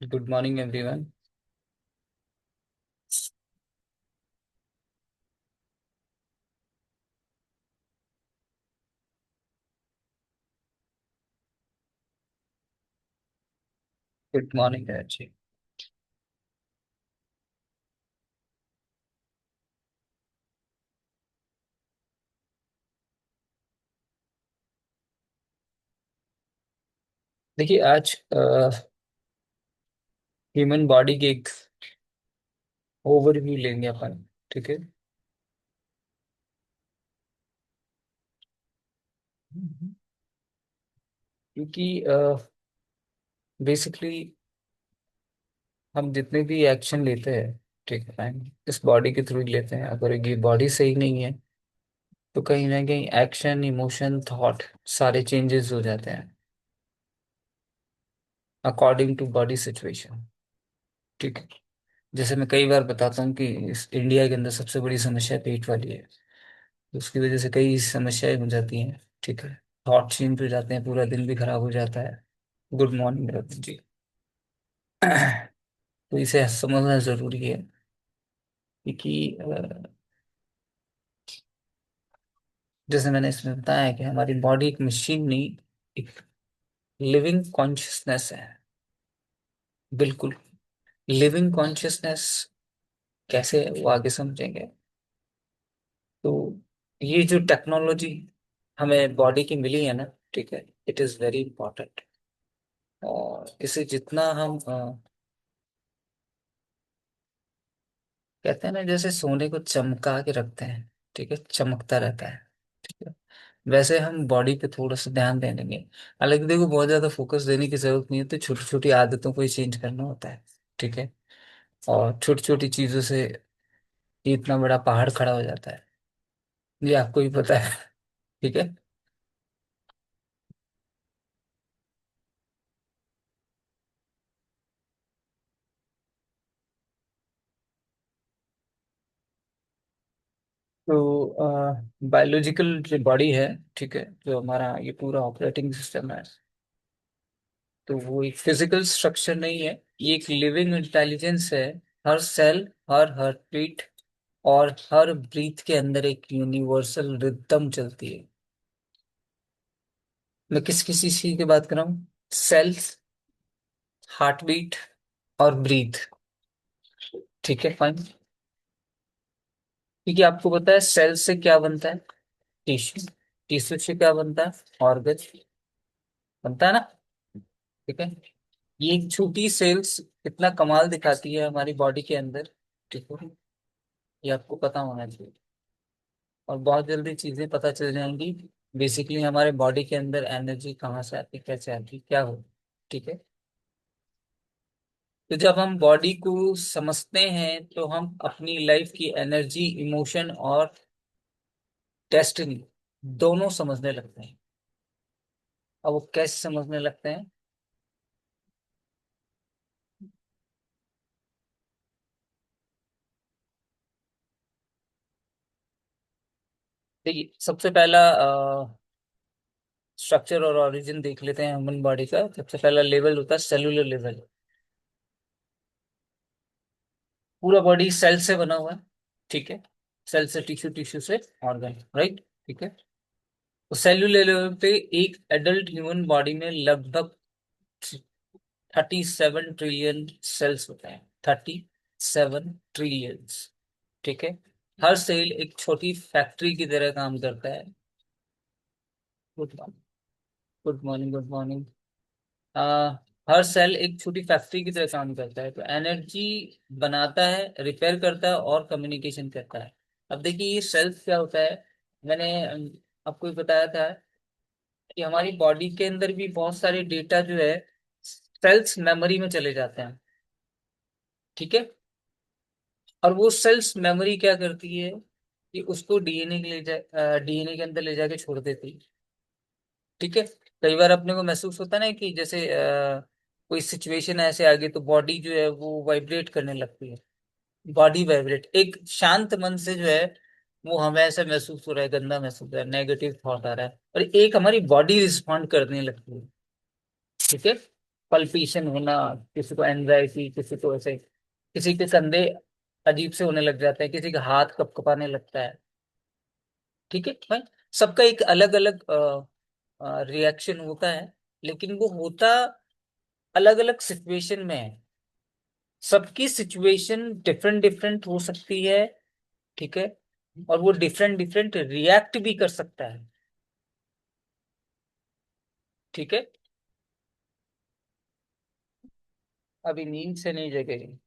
Good morning everyone. Good morning है जी। देखिए आज ह्यूमन बॉडी की एक ओवरव्यू लेंगे अपन। ठीक है। क्योंकि बेसिकली हम जितने भी एक्शन लेते हैं, ठीक है, इस बॉडी के थ्रू ही लेते हैं। अगर ये बॉडी सही नहीं है तो कहीं ना कहीं एक्शन, इमोशन, थॉट सारे चेंजेस हो जाते हैं अकॉर्डिंग टू बॉडी सिचुएशन। ठीक है। जैसे मैं कई बार बताता हूँ कि इस इंडिया के अंदर सबसे बड़ी समस्या पेट वाली है। तो उसकी वजह से कई समस्याएं हो जाती हैं। ठीक है। थॉट चेंज हो जाते हैं, पूरा दिन भी खराब हो जाता है। गुड मॉर्निंग रतन जी। तो इसे समझना जरूरी है क्योंकि जैसे मैंने इसमें बताया है कि हमारी बॉडी एक मशीन नहीं, एक लिविंग कॉन्शियसनेस है। बिल्कुल। लिविंग कॉन्शियसनेस कैसे है वो आगे समझेंगे। तो ये जो टेक्नोलॉजी हमें बॉडी की मिली है ना, ठीक है, इट इज वेरी इंपॉर्टेंट। और इसे जितना हम कहते हैं ना, जैसे सोने को चमका के रखते हैं, ठीक है, चमकता रहता है, ठीक है, वैसे हम बॉडी पे थोड़ा सा ध्यान दे देंगे। हालांकि देखो, बहुत ज्यादा फोकस देने की जरूरत नहीं है, तो छोटी छोटी आदतों को ही चेंज करना होता है। ठीक है। और छोटी छोटी चीजों से ये इतना बड़ा पहाड़ खड़ा हो जाता है, ये आपको ही पता है। ठीक है। तो बायोलॉजिकल जो बॉडी है, ठीक है, जो हमारा ये पूरा ऑपरेटिंग सिस्टम है, तो वो एक फिजिकल स्ट्रक्चर नहीं है, ये एक लिविंग इंटेलिजेंस है। हर सेल, हर हर बीट और हर ब्रीथ के अंदर एक यूनिवर्सल रिदम चलती है। मैं किस किसी चीज की बात कर रहा हूँ? सेल्स, हार्ट बीट और ब्रीथ। ठीक है, फाइन। क्योंकि आपको पता है सेल से क्या बनता है? टिश्यू। टिश्यू से क्या बनता है? ऑर्गन बनता है ना। ठीक है। ये एक छोटी सेल्स कितना कमाल दिखाती है हमारी बॉडी के अंदर। ठीक है। ये आपको पता होना चाहिए। और बहुत जल्दी चीजें पता चल जाएंगी। बेसिकली हमारे बॉडी के अंदर एनर्जी कहाँ से आती है, कैसे आती है, क्या हो। ठीक है। तो जब हम बॉडी को समझते हैं तो हम अपनी लाइफ की एनर्जी, इमोशन और डेस्टिनी दोनों समझने लगते हैं। अब वो कैसे समझने लगते हैं? देखिए, सबसे पहला स्ट्रक्चर और ओरिजिन देख लेते हैं ह्यूमन बॉडी का। सबसे पहला लेवल होता है सेलुलर लेवल। पूरा बॉडी सेल से बना हुआ है। ठीक है। सेल से टिश्यू, टिश्यू से ऑर्गन, राइट। ठीक है। तो सेलुलर लेवल पे एक एडल्ट ह्यूमन बॉडी में लगभग 37 ट्रिलियन सेल्स होते हैं। 37 ट्रिलियंस। ठीक है। हर सेल एक छोटी फैक्ट्री की तरह काम करता है। Good morning. Good morning, good morning. आ, हर सेल एक छोटी फैक्ट्री की तरह काम करता है, तो एनर्जी बनाता है, रिपेयर करता है और कम्युनिकेशन करता है। अब देखिए ये सेल्स क्या होता है। मैंने आपको ही बताया था कि हमारी बॉडी के अंदर भी बहुत सारे डेटा जो है सेल्स मेमोरी में चले जाते हैं। ठीक है। और वो सेल्स मेमोरी क्या करती है कि उसको डीएनए के ले जा डीएनए के अंदर ले जाके छोड़ देती है। ठीक है। कई बार अपने को महसूस होता है ना कि जैसे कोई सिचुएशन ऐसे आ गई तो बॉडी जो है वो वाइब्रेट करने लगती है। बॉडी वाइब्रेट, एक शांत मन से जो है वो हमें ऐसा महसूस हो रहा है, गंदा महसूस हो रहा है, नेगेटिव थॉट आ रहा है, और एक हमारी बॉडी रिस्पॉन्ड करने लगती है। ठीक है। पल्पीशन होना, किसी को एंजाइटी, किसी को ऐसे, किसी के कंधे अजीब से होने लग जाते हैं, किसी का हाथ कपकपाने लगता है। ठीक है भाई, सबका एक अलग अलग रिएक्शन होता है, लेकिन वो होता अलग अलग सिचुएशन में है। सबकी सिचुएशन डिफरेंट डिफरेंट हो सकती है। ठीक है, और वो डिफरेंट डिफरेंट रिएक्ट भी कर सकता है। ठीक है, अभी नींद से नहीं जगेगी।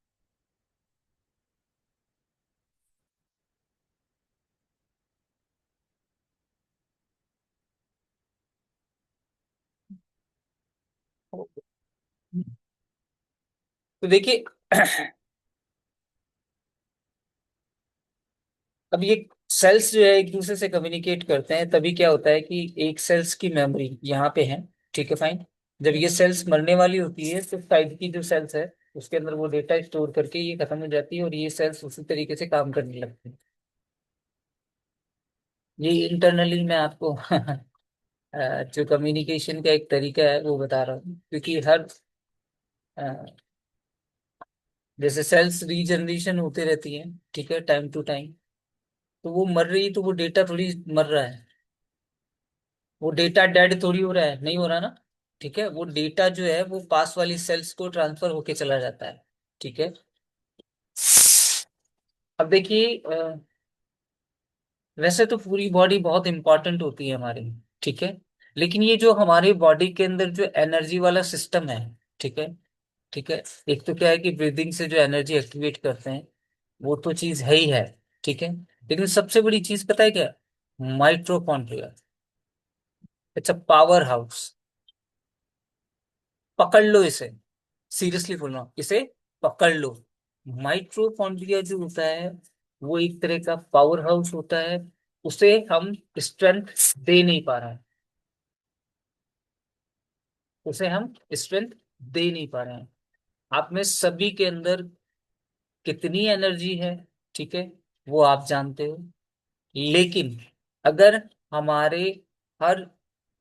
तो देखिए अब ये सेल्स जो है एक दूसरे से कम्युनिकेट करते हैं, तभी क्या होता है कि एक सेल्स की मेमोरी यहाँ पे है। ठीक है फाइन। जब ये सेल्स मरने वाली होती है तो साइड की जो सेल्स है उसके अंदर वो डेटा स्टोर करके ये खत्म हो जाती है, और ये सेल्स उसी तरीके से काम करने लगती है। ये इंटरनली मैं आपको जो कम्युनिकेशन का एक तरीका है वो बता रहा हूँ, क्योंकि हर अ, जैसे सेल्स रीजनरेशन होते रहती है, ठीक है, टाइम टू टाइम। तो वो मर रही, तो वो डेटा थोड़ी मर रहा है, वो डेटा डेड थोड़ी हो रहा है, नहीं हो रहा ना। ठीक है, वो डेटा जो है वो पास वाली सेल्स को ट्रांसफर होके चला जाता है। ठीक है, अब देखिए वैसे तो पूरी बॉडी बहुत इंपॉर्टेंट होती है हमारी। ठीक है, लेकिन ये जो हमारे बॉडी के अंदर जो एनर्जी वाला सिस्टम है, ठीक है, ठीक है, एक तो क्या है कि ब्रीदिंग से जो एनर्जी एक्टिवेट करते हैं, वो तो चीज है ही है। ठीक है, लेकिन सबसे बड़ी चीज पता है क्या? Mitochondria. It's a power house. पकड़ लो इसे, सीरियसली बोल रहा हूं, इसे पकड़ लो। माइट्रोकॉन्ड्रिया जो होता है वो एक तरह का पावर हाउस होता है। उसे हम स्ट्रेंथ दे नहीं पा रहे हैं, उसे हम स्ट्रेंथ दे नहीं पा रहे हैं। आप में सभी के अंदर कितनी एनर्जी है, ठीक है, वो आप जानते हो। लेकिन अगर हमारे हर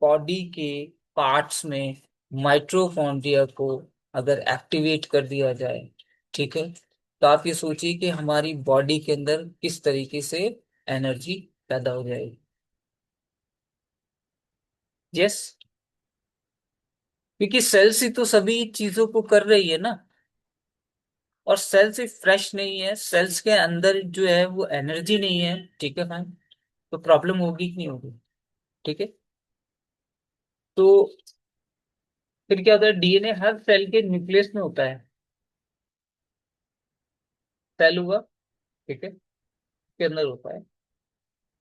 बॉडी के पार्ट्स में माइट्रोकॉन्ड्रिया को अगर एक्टिवेट कर दिया जाए, ठीक है, तो आप ये सोचिए कि हमारी बॉडी के अंदर किस तरीके से एनर्जी पैदा हो जाएगी। यस, क्योंकि सेल्स ही तो सभी चीजों को कर रही है ना। और सेल सिर्फ फ्रेश नहीं है, सेल्स के अंदर जो है वो एनर्जी नहीं है। ठीक है फाइन, तो प्रॉब्लम होगी कि नहीं होगी? ठीक है, तो फिर क्या होता है, डीएनए हर सेल के न्यूक्लियस में होता है। सेल हुआ, ठीक है, के अंदर होता है।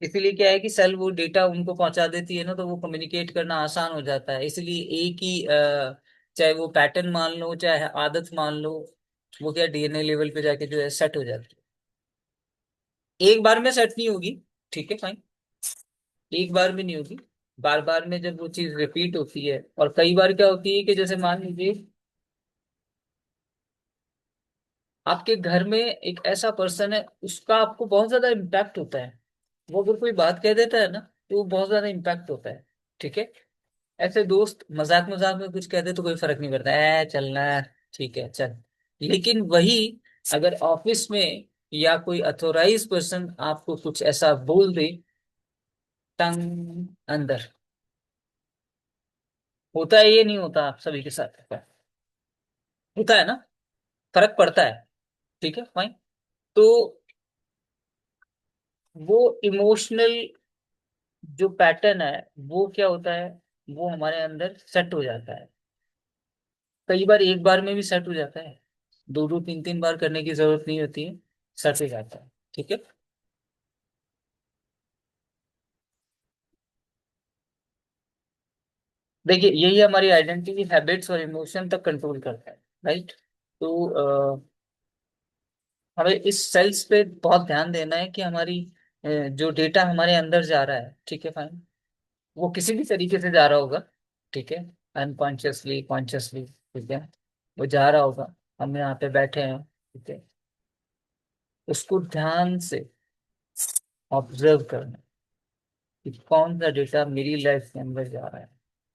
इसीलिए क्या है कि सेल वो डेटा उनको पहुंचा देती है ना, तो वो कम्युनिकेट करना आसान हो जाता है। इसलिए एक ही चाहे वो पैटर्न मान लो चाहे आदत मान लो, वो क्या डीएनए लेवल पे जाके जो है सेट हो जाती है। एक बार में सेट नहीं होगी, ठीक है फाइन, एक बार में नहीं होगी। बार बार में जब वो चीज रिपीट होती है, और कई बार क्या होती है कि जैसे मान लीजिए आपके घर में एक ऐसा पर्सन है, उसका आपको बहुत ज्यादा इम्पैक्ट होता है। वो अगर कोई बात कह देता है ना, तो वो बहुत ज्यादा इम्पैक्ट होता है। ठीक है, ऐसे दोस्त मजाक मजाक में कुछ कहते तो कोई फर्क नहीं पड़ता है, चलना है, ठीक है चल। लेकिन वही अगर ऑफिस में या कोई अथोराइज पर्सन आपको कुछ ऐसा बोल दे, टंग अंदर, होता है ये नहीं होता आप सभी के साथ? होता है ना, फर्क पड़ता है। ठीक है फाइन। तो वो इमोशनल जो पैटर्न है वो क्या होता है, वो हमारे अंदर सेट हो जाता है। कई बार एक बार में भी सेट हो जाता है, दो दो तीन तीन बार करने की जरूरत नहीं होती है, सेट हो जाता है। ठीक है, देखिए यही हमारी आइडेंटिटी, हैबिट्स और इमोशन तक कंट्रोल करता है। राइट, तो हमें इस सेल्स पे बहुत ध्यान देना है कि हमारी जो डेटा हमारे अंदर जा रहा है, ठीक है फाइन, वो किसी भी तरीके से जा रहा होगा। ठीक है, अनकॉन्शियसली कॉन्शियसली, ठीक है, वो जा रहा होगा। हम यहाँ पे बैठे हैं, ठीक है, उसको ध्यान से ऑब्जर्व करना कि कौन सा डेटा मेरी लाइफ के अंदर जा रहा है।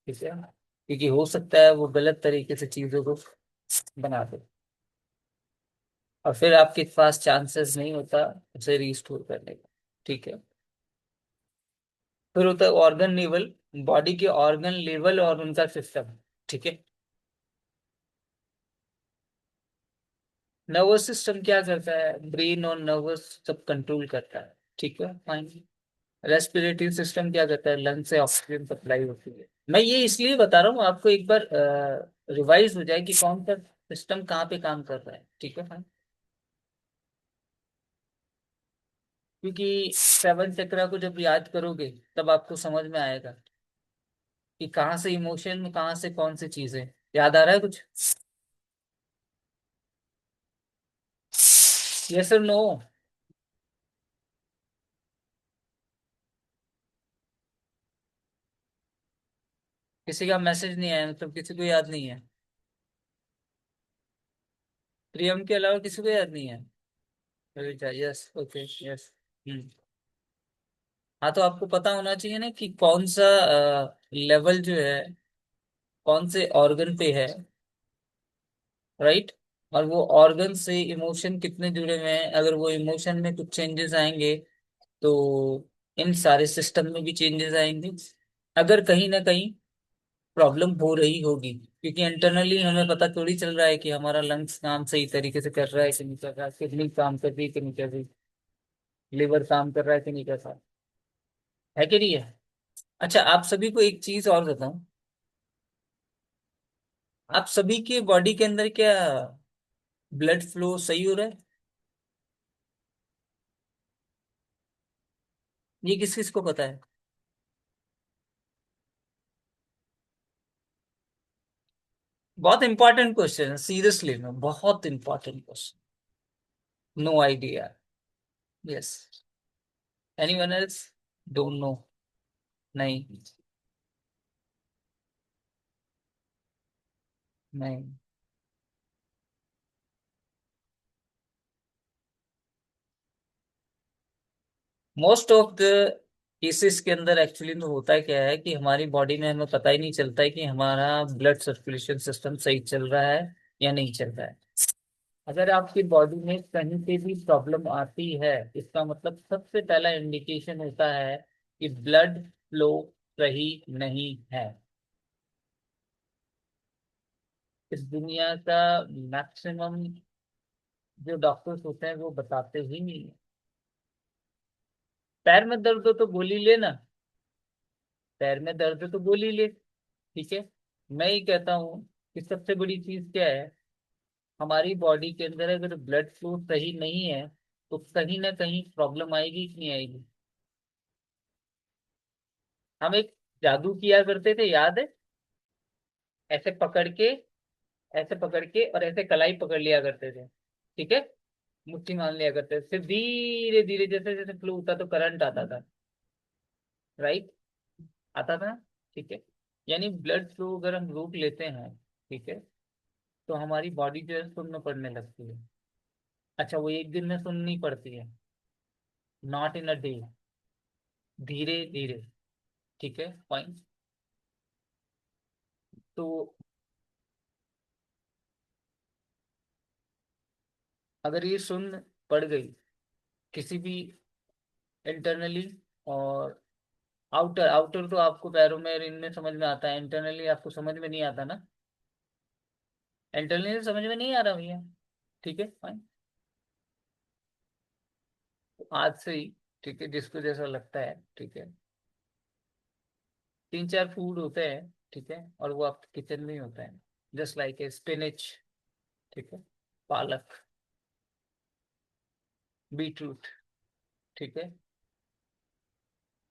ठीक है, क्योंकि हो सकता है वो गलत तरीके से चीजों को बना दे, और फिर आपके पास चांसेस नहीं होता उसे रिस्टोर करने का। ठीक है। फिर होता है ऑर्गन लेवल, बॉडी के ऑर्गन लेवल और उनका सिस्टम। ठीक है। नर्वस सिस्टम क्या करता है, ब्रेन और नर्वस सब कंट्रोल करता है। ठीक है, फाइन। रेस्पिरेटरी सिस्टम क्या करता है, लंग से ऑक्सीजन सप्लाई होती है। मैं ये इसलिए बता रहा हूँ आपको, एक बार रिवाइज हो जाए कि कौन सा सिस्टम कहाँ पे काम कर रहा है। ठीक है, फाइन। क्योंकि सेवन चक्रा को जब याद करोगे तब आपको समझ में आएगा कि कहाँ से इमोशन, कहाँ से कौन सी चीजें। याद आ रहा है कुछ? यस और नो? किसी का मैसेज नहीं आया, मतलब किसी को याद नहीं है? प्रियम के अलावा किसी को याद नहीं है? Yes, okay, yes. हम्म। हाँ, तो आपको पता होना चाहिए ना कि कौन सा लेवल जो है कौन से ऑर्गन पे है, राइट। और वो ऑर्गन से इमोशन कितने जुड़े हुए हैं, अगर वो इमोशन में कुछ चेंजेस आएंगे तो इन सारे सिस्टम में भी चेंजेस आएंगे। अगर कहीं ना कहीं प्रॉब्लम हो रही होगी, क्योंकि इंटरनली हमें पता थोड़ी चल रहा है कि हमारा लंग्स काम सही तरीके से कर रहा है कि नहीं कर रहा है, किडनी काम कर रही है कि नहीं कर रही, लिवर काम कर रहा है कि नहीं कर रहा है कि नहीं है। अच्छा, आप सभी को एक चीज और बताऊं, आप सभी के बॉडी के अंदर क्या ब्लड फ्लो सही हो रहा है? ये किस किस को पता है? बहुत इंपॉर्टेंट क्वेश्चन है, सीरियसली में बहुत important question. No idea? Yes. Anyone else? Don't know? नहीं। नहीं। मोस्ट ऑफ द केसेस के अंदर एक्चुअली में होता क्या है कि हमारी बॉडी में हमें पता ही नहीं चलता है कि हमारा ब्लड सर्कुलेशन सिस्टम सही चल रहा है या नहीं चल रहा है। अगर आपकी बॉडी में कहीं पे भी प्रॉब्लम आती है, इसका मतलब सबसे पहला इंडिकेशन होता है कि ब्लड फ्लो सही नहीं है। इस दुनिया का मैक्सिमम जो डॉक्टर्स होते हैं वो बताते ही नहीं है। पैर में दर्द हो तो गोली लेना, पैर में दर्द है तो गोली ले। ठीक है। मैं ही कहता हूँ कि सबसे बड़ी चीज क्या है, हमारी बॉडी के अंदर अगर ब्लड फ्लो सही नहीं है तो कहीं ना कहीं प्रॉब्लम आएगी कि नहीं आएगी। हम एक जादू किया करते थे, याद है? ऐसे पकड़ के, ऐसे पकड़ के और ऐसे कलाई पकड़ लिया करते थे। ठीक है। मुट्ठी मान लिया करते थे, फिर धीरे धीरे जैसे जैसे फ्लो होता तो करंट आता था, राइट। आता था। ठीक है। यानी ब्लड फ्लो अगर हम रोक लेते हैं, ठीक है, तो हमारी बॉडी जो है सुन्न पड़ने लगती है। अच्छा, वो एक दिन में सुन नहीं पड़ती है, नॉट इन अ डे, धीरे धीरे। ठीक है, फाइन। तो अगर ये सुन पड़ गई किसी भी इंटरनली, और आउटर आउटर तो आपको पैरों में और इनमें समझ में आता है, इंटरनली आपको समझ में नहीं आता ना। इंटरनली समझ में नहीं आ रहा भैया। ठीक है, फाइन। तो आज से ही, ठीक है, जिसको जैसा लगता है, ठीक है, तीन चार फूड होते हैं, ठीक है, और वो आपके किचन में ही होता है। जस्ट लाइक ए स्पिनिच, ठीक है, पालक, बीटरूट, ठीक है,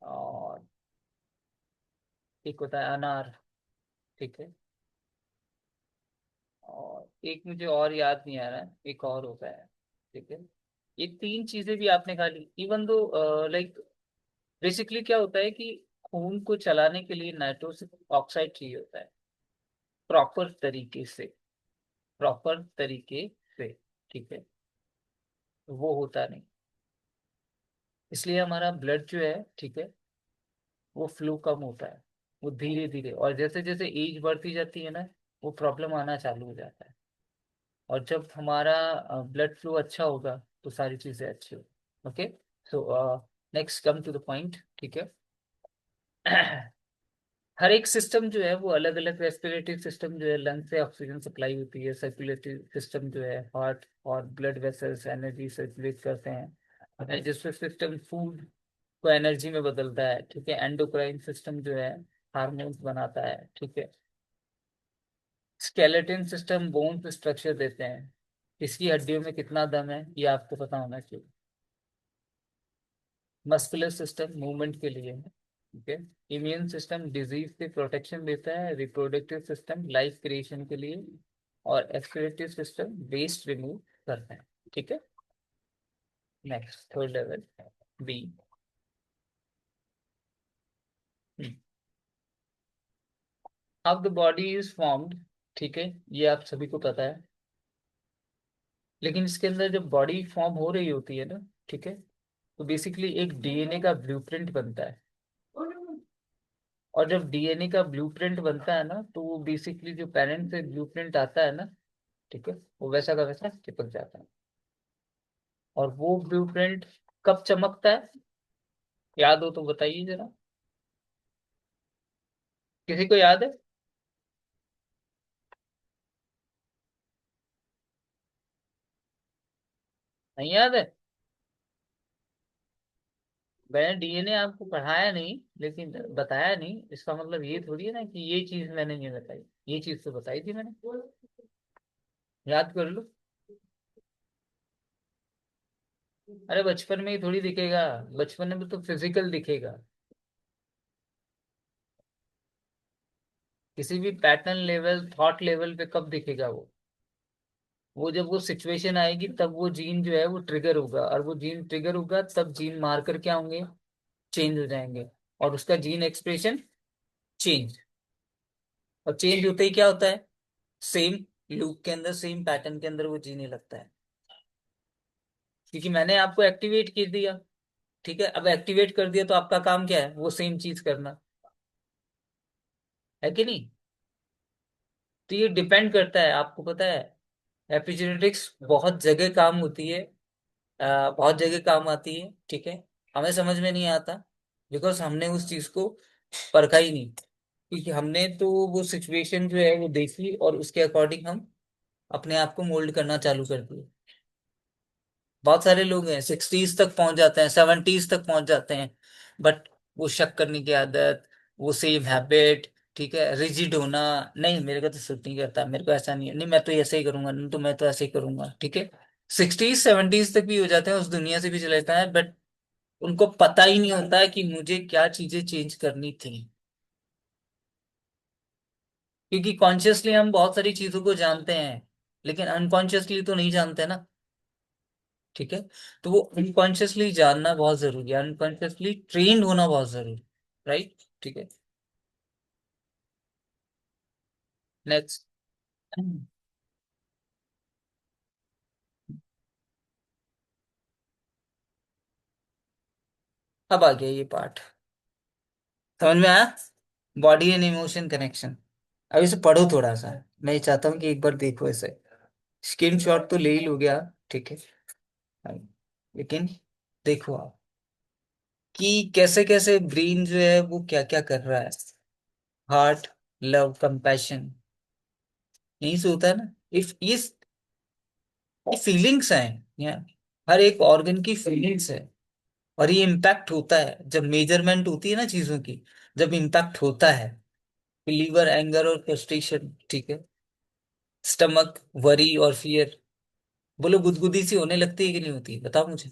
और एक होता है अनार। ठीक है। और एक मुझे और याद नहीं आ रहा है, एक और होता है। ठीक है। ये तीन चीजें भी आपने खा ली, इवन दो, लाइक बेसिकली क्या होता है कि खून को चलाने के लिए नाइट्रोजन ऑक्साइड चाहिए होता है, प्रॉपर तरीके से, प्रॉपर तरीके से। ठीक है। वो होता नहीं, इसलिए हमारा ब्लड जो है, ठीक है, वो फ्लो कम होता है, वो धीरे धीरे, और जैसे जैसे एज बढ़ती जाती है ना, वो प्रॉब्लम आना चालू हो जाता है। और जब हमारा ब्लड फ्लो अच्छा होगा तो सारी चीजें अच्छी होगी। Okay, so next come to the point, ठीक है। हर एक सिस्टम जो है वो अलग अलग, रेस्पिरेटरी सिस्टम जो है लंग से ऑक्सीजन सप्लाई होती है, सर्कुलेटरी सिस्टम जो है हार्ट और ब्लड वेसल्स एनर्जी सर्कुलेट करते हैं, डाइजेस्टिव सिस्टम फूड को एनर्जी में बदलता है, ठीक है। एंडोक्राइन सिस्टम जो है हार्मोन्स बनाता है, ठीक है। स्केलेटन सिस्टम बोन्स स्ट्रक्चर देते हैं। किसकी हड्डियों में कितना दम है ये आपको पता होना चाहिए। मस्कुलर सिस्टम मूवमेंट के लिए है, ठीक है। इम्यून सिस्टम डिजीज से प्रोटेक्शन देता है, रिप्रोडक्टिव सिस्टम लाइफ क्रिएशन के लिए, और एक्सक्रीटिव सिस्टम वेस्ट रिमूव करता है, ठीक है। Next third level B. How the body is formed, ठीक है, ये आप सभी को पता है। लेकिन इसके अंदर जब बॉडी फॉर्म हो रही होती है ना, ठीक है, तो बेसिकली एक डीएनए का ब्लूप्रिंट बनता है। और जब डीएनए का ब्लूप्रिंट बनता है ना, तो वो बेसिकली जो पेरेंट से ब्लूप्रिंट आता है ना, ठीक है, वो वैसा का वैसा चिपक जाता है। और वो ब्लूप्रिंट कब चमकता है, याद हो तो बताइए जरा। किसी को याद है? नहीं याद है? मैंने डीएनए आपको पढ़ाया नहीं, लेकिन बताया नहीं, इसका मतलब ये थोड़ी है ना कि ये चीज मैंने नहीं बताई। ये चीज तो बताई थी मैंने, याद कर लो। अरे बचपन में ही थोड़ी दिखेगा, बचपन में तो फिजिकल दिखेगा। किसी भी पैटर्न लेवल, थॉट लेवल पे कब दिखेगा वो जब वो सिचुएशन आएगी तब वो जीन जो है वो ट्रिगर होगा, और वो जीन ट्रिगर होगा तब जीन मार्कर क्या होंगे, चेंज हो जाएंगे, और उसका जीन एक्सप्रेशन चेंज। और चेंज होते ही क्या होता है, सेम लूप के अंदर, सेम पैटर्न के अंदर वो जीने लगता है, क्योंकि मैंने आपको एक्टिवेट कर दिया। ठीक है, अब एक्टिवेट कर दिया तो आपका काम क्या है, वो सेम चीज करना, है कि नहीं। तो ये डिपेंड करता है, आपको पता है एपिजेनेटिक्स बहुत जगह काम होती है, बहुत जगह काम आती है, ठीक है। हमें समझ में नहीं आता, बिकॉज हमने उस चीज को परखा ही नहीं, क्योंकि हमने तो वो सिचुएशन जो है वो देखी और उसके अकॉर्डिंग हम अपने आप को मोल्ड करना चालू कर दिए। बहुत सारे लोग हैं 60s तक पहुंच जाते हैं, 70s तक पहुंच जाते हैं, बट वो शक करने की आदत, वो सेम हैबिट, ठीक है, रिजिड होना, नहीं मेरे को तो सूट नहीं करता, मेरे को ऐसा नहीं है, नहीं मैं तो ऐसे ही करूंगा, नहीं तो मैं तो ऐसे ही करूंगा, ठीक है। 60s 70s तक भी हो जाते हैं, उस दुनिया से भी चले जाते हैं, बट उनको पता ही नहीं होता है कि मुझे क्या चीजें चेंज करनी थी। क्योंकि कॉन्शियसली हम बहुत सारी चीजों को जानते हैं, लेकिन अनकॉन्शियसली तो नहीं जानते ना, ठीक है। तो वो अनकॉन्शियसली जानना बहुत जरूरी है, अनकॉन्शियसली ट्रेन्ड होना बहुत जरूरी, राइट, ठीक है। नेक्स्ट। अब आ गया ये पार्ट, समझ में आया, बॉडी एंड इमोशन कनेक्शन। अब इसे पढ़ो थोड़ा सा, मैं ये चाहता हूँ कि एक बार देखो इसे। स्क्रीन शॉट तो ले ही लो गया, ठीक है, लेकिन देखो आप कि कैसे कैसे ब्रेन जो है वो क्या क्या कर रहा है। हार्ट, लव, कंपैशन, यही से होता है ना। इफ ये फीलिंग्स हैं, या हर एक ऑर्गन की फीलिंग्स है, और ये इम्पैक्ट होता है जब मेजरमेंट होती है ना चीजों की, जब इम्पैक्ट होता है। लीवर, एंगर और फ्रस्ट्रेशन, ठीक है। स्टमक, वरी और फियर। बोलो गुदगुदी सी होने लगती है कि नहीं होती, बताओ मुझे।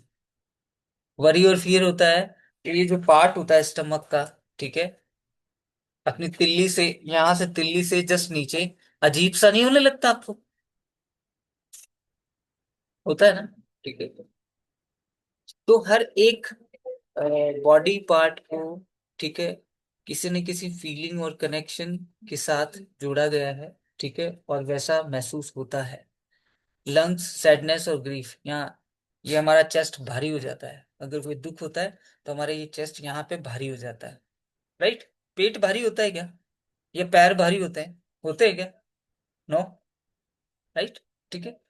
वरी और फियर होता है, ये जो पार्ट होता है स्टमक का, ठीक है, अपनी तिल्ली से, यहाँ से तिल्ली से जस्ट नीचे, अजीब सा नहीं होने लगता आपको, होता है ना, ठीक है। तो हर एक बॉडी पार्ट को, ठीक है, किसी न किसी फीलिंग और कनेक्शन के साथ जोड़ा गया है, ठीक है, और वैसा महसूस होता है। लंग्स, सैडनेस और ग्रीफ, यहाँ ये हमारा चेस्ट भारी हो जाता है, अगर कोई दुख होता है तो हमारा ये चेस्ट यहाँ पे भारी हो जाता है, राइट। पेट भारी होता है क्या? या पैर भारी होते हैं क्या? नो। राइट। ठीक है।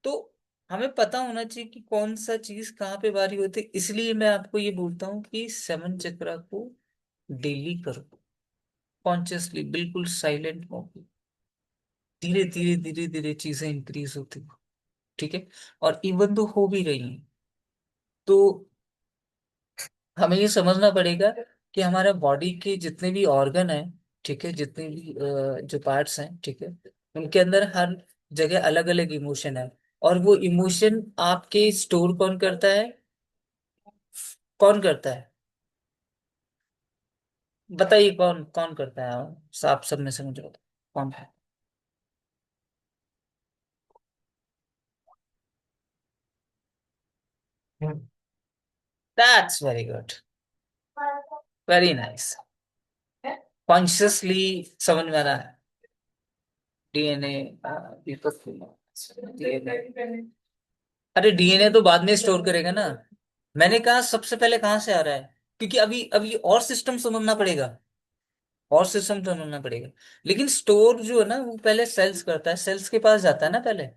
तो हमें पता होना चाहिए कि कौन सा चीज कहाँ पे भारी होती है, इसलिए मैं आपको ये बोलता हूँ कि सेवन चक्रा को डेली करो, कॉन्शियसली, बिल्कुल साइलेंट मोड। धीरे धीरे धीरे धीरे चीजें इंक्रीज होती हैं। ठीक है। और इवन तो हो भी रही हैं, तो हमें ये समझना पड़ेगा कि हमारा बॉडी के जितने भी ऑर्गन हैं, ठीक है, जितने भी जो पार्ट्स हैं, ठीक है, उनके अंदर हर जगह अलग अलग इमोशन है। और वो इमोशन आपके स्टोर कौन करता है? कौन करता है? बताइए, कौन कौन करता है? आप सब में से मुझे बताओ, कौन है? That's very good. Very nice. Consciously समझ में आ रहा है। DNA, DNA. अरे डीएनए तो बाद में स्टोर करेगा ना। मैंने कहा सबसे पहले कहाँ से आ रहा है, क्योंकि अभी अभी और सिस्टम समझना पड़ेगा, और सिस्टम समझना पड़ेगा। लेकिन स्टोर जो है ना, वो पहले सेल्स करता है, सेल्स के पास जाता है ना पहले।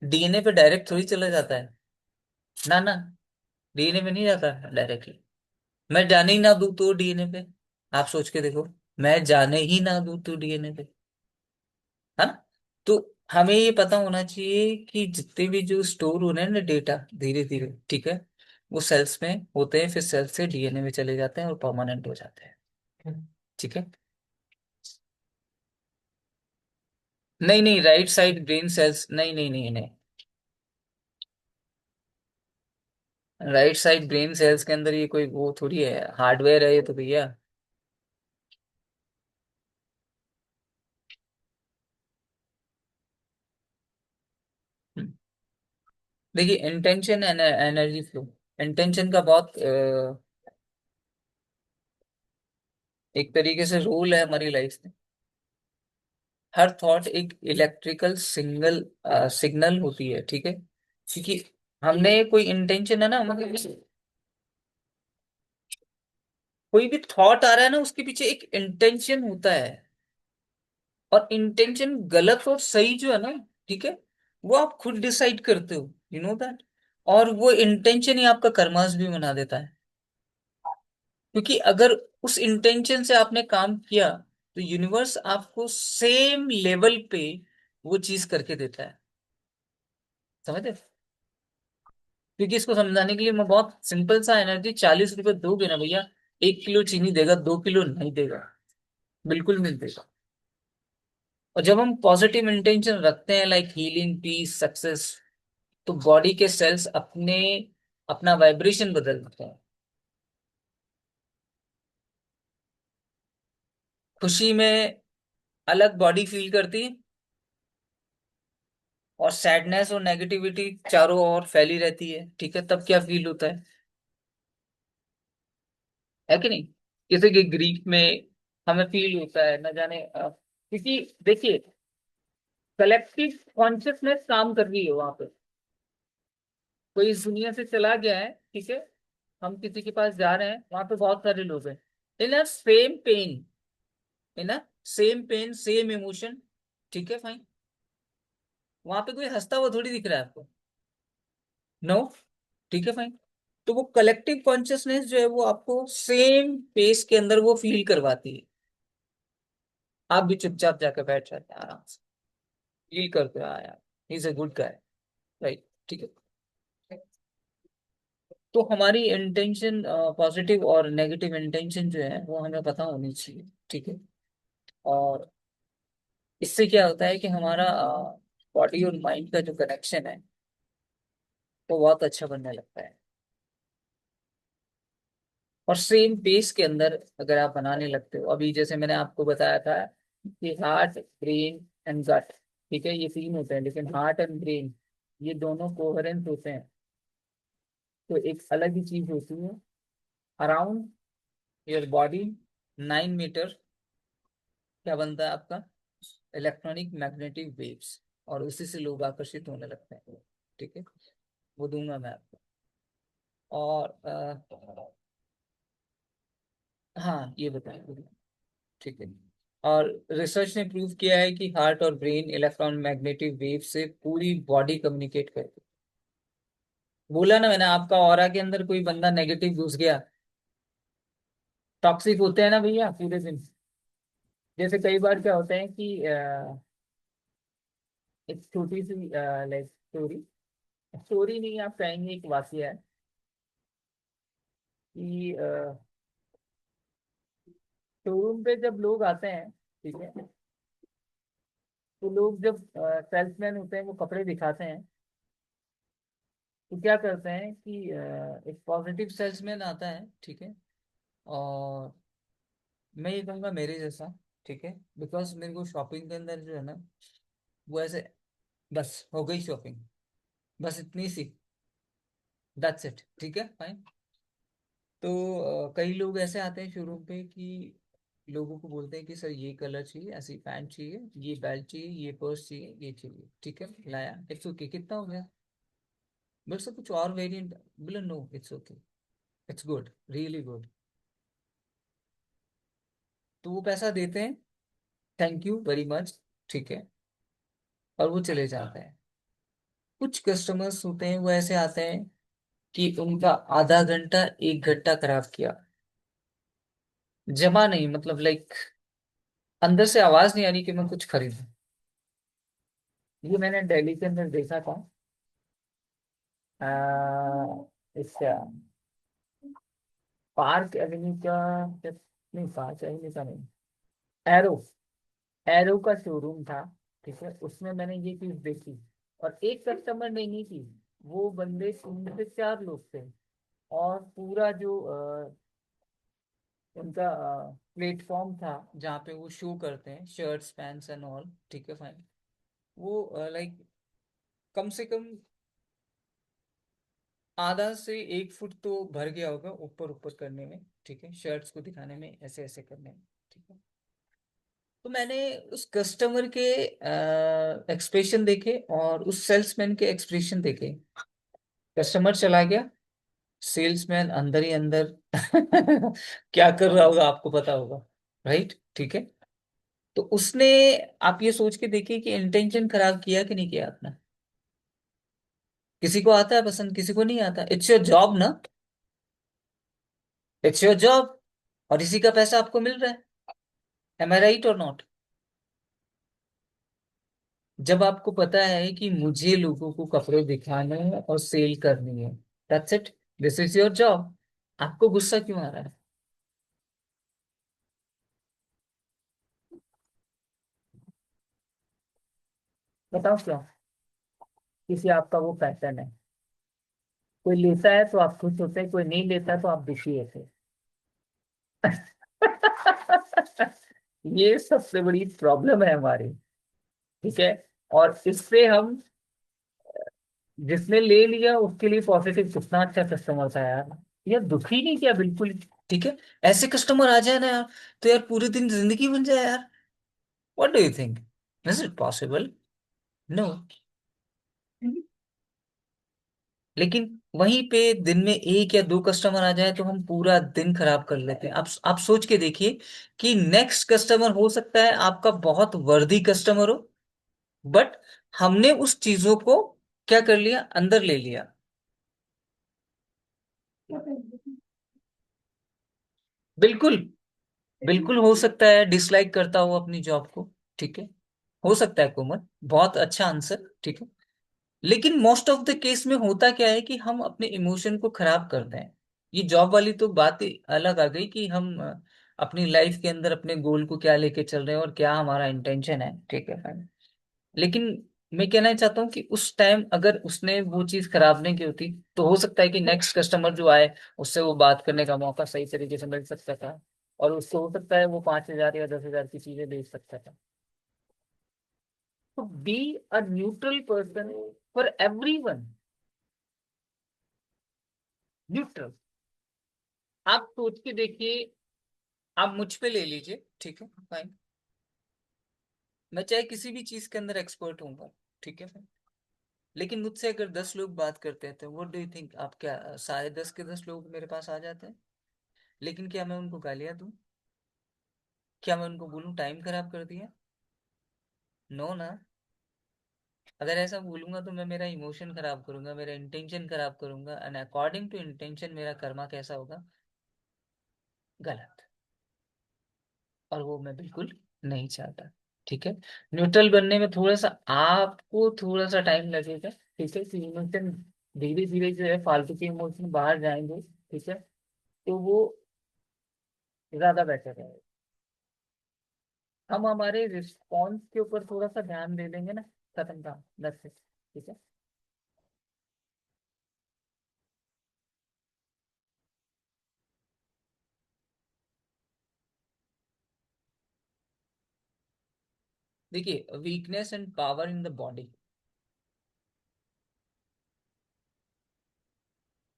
डीएनए पे डायरेक्ट थोड़ी चला जाता है। ना ना, डीएनए पे नहीं जाता डायरेक्टली। मैं जाने ही ना दूं तो डीएनए पे, आप सोच के देखो, मैं जाने ही ना दूं तो डीएनए पे, है ना? तो हमें ये पता होना चाहिए कि जितने भी जो स्टोर हो रहे हैं ना डेटा, धीरे धीरे, ठीक है, वो सेल्स में होते हैं, फिर सेल्स से डीएनए में चले जाते हैं और परमानेंट हो जाते हैं। ठीक है। नहीं नहीं, राइट साइड ब्रेन सेल्स, नहीं नहीं नहीं नहीं। राइट साइड ब्रेन सेल्स के अंदर ये कोई वो थोड़ी है, हार्डवेयर है ये तो भैया। हम्म। देखिए, intention and energy flow, intention का बहुत एक तरीके से रोल है हमारी लाइफ में। हर थॉट एक इलेक्ट्रिकल सिग्नल सिग्नल होती है, ठीक है, क्योंकि हमने कोई इंटेंशन है ना, मतलब कोई भी थॉट आ रहा है ना, उसके पीछे एक इंटेंशन होता है। और इंटेंशन गलत और सही जो है ना, ठीक है, वो आप खुद डिसाइड करते हो, यू नो दैट। और वो इंटेंशन ही आपका कर्मास भी बना देता है, क्योंकि अगर उस इंटेंशन से आपने काम किया, तो यूनिवर्स आपको सेम लेवल पे वो चीज करके देता है। समझे? क्योंकि इसको समझाने के लिए मैं बहुत सिंपल सा, एनर्जी 40 रुपए दोगे ना भैया, 1 किलो चीनी देगा, 2 किलो नहीं देगा, बिल्कुल नहीं देगा। और जब हम पॉजिटिव इंटेंशन रखते हैं, लाइक हीलिंग, पीस, सक्सेस, तो बॉडी के सेल्स अपने अपना वाइब्रेशन बदलते हैं। खुशी में अलग बॉडी फील करती है, और सैडनेस और नेगेटिविटी चारों ओर फैली रहती है, ठीक है, तब क्या फील होता है कि नहीं? जैसे कि ग्रीक में हमें फील होता है, न जाने क्योंकि देखिए, कलेक्टिव कॉन्शियसनेस काम कर रही है वहां पे। कोई इस दुनिया से चला गया है, ठीक है, हम किसी के पास जा रहे हैं, वहां पे बहुत सारे लोग हैं, in a same pain, in a same pain, same emotion, ठीक है, फाइन। वहां पे कोई हंसता हुआ थोड़ी दिख रहा है आपको? नो। ठीक है, फाइन। तो वो कलेक्टिव कॉन्शियसनेस जो है, वो आपको सेम पेस के अंदर वो फील करवाती है। आप भी चुपचाप जाकर बैठ जाते हैं आराम से, फील करते हो, हाँ यार, he is a good guy, right, ठीक है। तो हमारी इंटेंशन, पॉजिटिव और नेगेटिव इंटेंशन जो है, वो हमें पता होनी चाहिए, ठीक है। और इससे क्या होता है कि हमारा बॉडी और माइंड का जो कनेक्शन है, वो बहुत अच्छा बनने लगता है। और सेम पेस के अंदर अगर आप बनाने लगते हो, अभी जैसे मैंने आपको बताया था कि हार्ट, ब्रेन एंड गट, ठीक है, ये तीन होते हैं, लेकिन हार्ट एंड ब्रेन ये दोनों कोहेरेंट होते हैं। तो एक अलग ही चीज होती है, अराउंड योर बॉडी 9 मीटर क्या बनता है आपका? इलेक्ट्रॉनिक मैग्नेटिक वेव्स, और उसी से लोग आकर्षित होने लगते हैं, ठीक है। वो दूंगा मैं आपको। और हाँ, ये बताइए। ठीक है। और रिसर्च ने प्रूव किया है कि हार्ट और ब्रेन इलेक्ट्रॉन मैग्नेटिक वेव से पूरी बॉडी कम्युनिकेट करती है। बोला ना मैंने, आपका ऑरा के अंदर कोई बंदा नेगेटिव घुस गया, टॉक्सिक होते हैं ना भैया पूरे दिन। जैसे कई बार क्या होता है कि एक छोटी सी लाइक स्टोरी, स्टोरी नहीं आप कहेंगे, एक वाकया है कि शोरूम पे जब लोग आते हैं, ठीक है, तो लोग जब सेल्समैन होते हैं वो कपड़े दिखाते हैं, तो क्या करते हैं कि एक पॉजिटिव सेल्समैन आता है, ठीक है, और मैं ये कहूँगा मेरे जैसा, ठीक है, बिकॉज मेरे को शॉपिंग के अंदर जो है ना, वो ऐसे, बस हो गई शॉपिंग, बस इतनी सी, दैट्स इट, ठीक है फाइन। तो कई लोग ऐसे आते हैं शोरूम पे कि लोगों को बोलते हैं कि सर ये कलर चाहिए, ऐसी पैंट चाहिए, ये बेल्ट चाहिए, ये पर्स चाहिए, ये चाहिए, ठीक है, लाया, इट्स ओके, कितना हो गया, मेरे से कुछ और वेरिएंट, बोले no it's okay, it's good, really good. तो वो पैसा देते हैं, थैंक यू वेरी मच, ठीक है, और वो चले जाते हैं। कुछ कस्टमर्स होते हैं वो ऐसे आते हैं कि उनका आधा घंटा एक घंटा खराब किया, जमा नहीं, मतलब लाइक अंदर से आवाज नहीं आ रही कि मैं कुछ खरीदूं। ये मैंने दिल्ली के अंदर देखा था। इसका पार्क एवेन्यू का, नहीं पार्क एवेन्यू का नहीं, एरो, एरो का शोरूम था, ठीक है, उसमें मैंने ये चीज देखी। और एक कस्टमर ने नहीं थी, वो बंदे 3 से 4 लोग थे। और पूरा जो उनका प्लेटफॉर्म था जहाँ पे वो शो करते हैं शर्ट्स पैंट्स एंड ऑल, ठीक है फाइन, वो लाइक कम से कम आधा से 1 फुट तो भर गया होगा ऊपर ऊपर करने में, ठीक है, शर्ट्स को दिखाने में, ऐसे ऐसे करने में, ठीक है। तो मैंने उस कस्टमर के एक्सप्रेशन देखे और उस सेल्समैन के एक्सप्रेशन देखे। कस्टमर चला गया, सेल्समैन अंदर ही अंदर क्या कर रहा होगा आपको पता होगा, राइट, ठीक है। तो उसने, आप ये सोच के देखिए कि इंटेंशन खराब किया कि नहीं किया आपने। किसी को आता है पसंद, किसी को नहीं आता, इट्स योर जॉब ना, इट्स योर जॉब, और इसी का पैसा आपको मिल रहा है, एम आई राइट और नॉट। जब आपको पता है कि मुझे लोगों को कपड़े दिखाने हैं और सेल करनी है, that's it, this is your job, आपको गुस्सा क्यों आ रहा है? बताओ क्यों? किसी आपका वो पैटर्न है, कोई लेता है तो आप खुश होते हैं, कोई नहीं लेता है तो आप दुखी होते हैं। ये सबसे बड़ी प्रॉब्लम है हमारी, ठीक है। और इससे हम, जिसने ले लिया उसके लिए पॉजिटिव, कितना अच्छा कस्टमर था यार, यार दुखी नहीं किया बिल्कुल, ठीक है। ऐसे कस्टमर आ जाए ना यार, तो यार पूरे दिन जिंदगी बन जाए यार। What do you think, is it possible? No. लेकिन वहीं पे दिन में एक या दो कस्टमर आ जाए तो हम पूरा दिन खराब कर लेते हैं। आप सोच के देखिए कि नेक्स्ट कस्टमर हो सकता है आपका बहुत वर्दी कस्टमर हो, बट हमने उस चीजों को क्या कर लिया, अंदर ले लिया। बिल्कुल, बिल्कुल हो सकता है डिसलाइक करता हो अपनी जॉब को, ठीक है, हो सकता है कोमल, बहुत अच्छा आंसर, ठीक है। लेकिन मोस्ट ऑफ द केस में होता क्या है कि हम अपने इमोशन को खराब करते हैं। ये जॉब वाली तो बात ही अलग आ गई कि हम अपनी लाइफ के अंदर अपने गोल को क्या लेके चल रहे हैं और क्या हमारा इंटेंशन है, ठीक है fine। लेकिन मैं कहना चाहता हूँ कि उस टाइम अगर उसने वो चीज खराब नहीं की होती, तो हो सकता है कि नेक्स्ट कस्टमर जो आए उससे वो बात करने का मौका सही तरीके से मिल सकता था, और उसको हो सकता है वो 5,000 या 10,000 की चीजें बेच सकता था। तो be a neutral person for everyone, neutral. आप सोच के देखिए, आप मुझ पे ले लीजिए, ठीक है फाइन, मैं चाहे किसी भी चीज के अंदर एक्सपर्ट हूँ, ठीक है, लेकिन मुझसे अगर 10 लोग बात करते हैं तो व्हाट डू यू थिंक, आप क्या सारे 10 के 10 लोग मेरे पास आ जाते हैं? लेकिन क्या मैं उनको गालियां दूं? क्या मैं उनको बोलूँ टाइम खराब कर दिया? नो ना। अगर ऐसा बोलूंगा तो मैं मेरा इमोशन खराब करूंगा, मेरा इंटेंशन खराब करूंगा, एंड अकॉर्डिंग टू इंटेंशन मेरा कर्मा कैसा होगा? गलत। और वो मैं बिल्कुल नहीं चाहता। ठीक है। न्यूट्रल बनने में थोड़ा सा आपको थोड़ा सा टाइम लगेगा। ठीक है, कि इमोशन धीरे धीरे जो है फालतू के इमोशन बाहर जाएंगे। ठीक है, तो वो ज्यादा बेटर है। हम हमारे रिस्पॉन्स के ऊपर थोड़ा सा ध्यान दे देंगे ना, खत्म काम, दस से। ठीक है। देखिए, weakness and power in the body.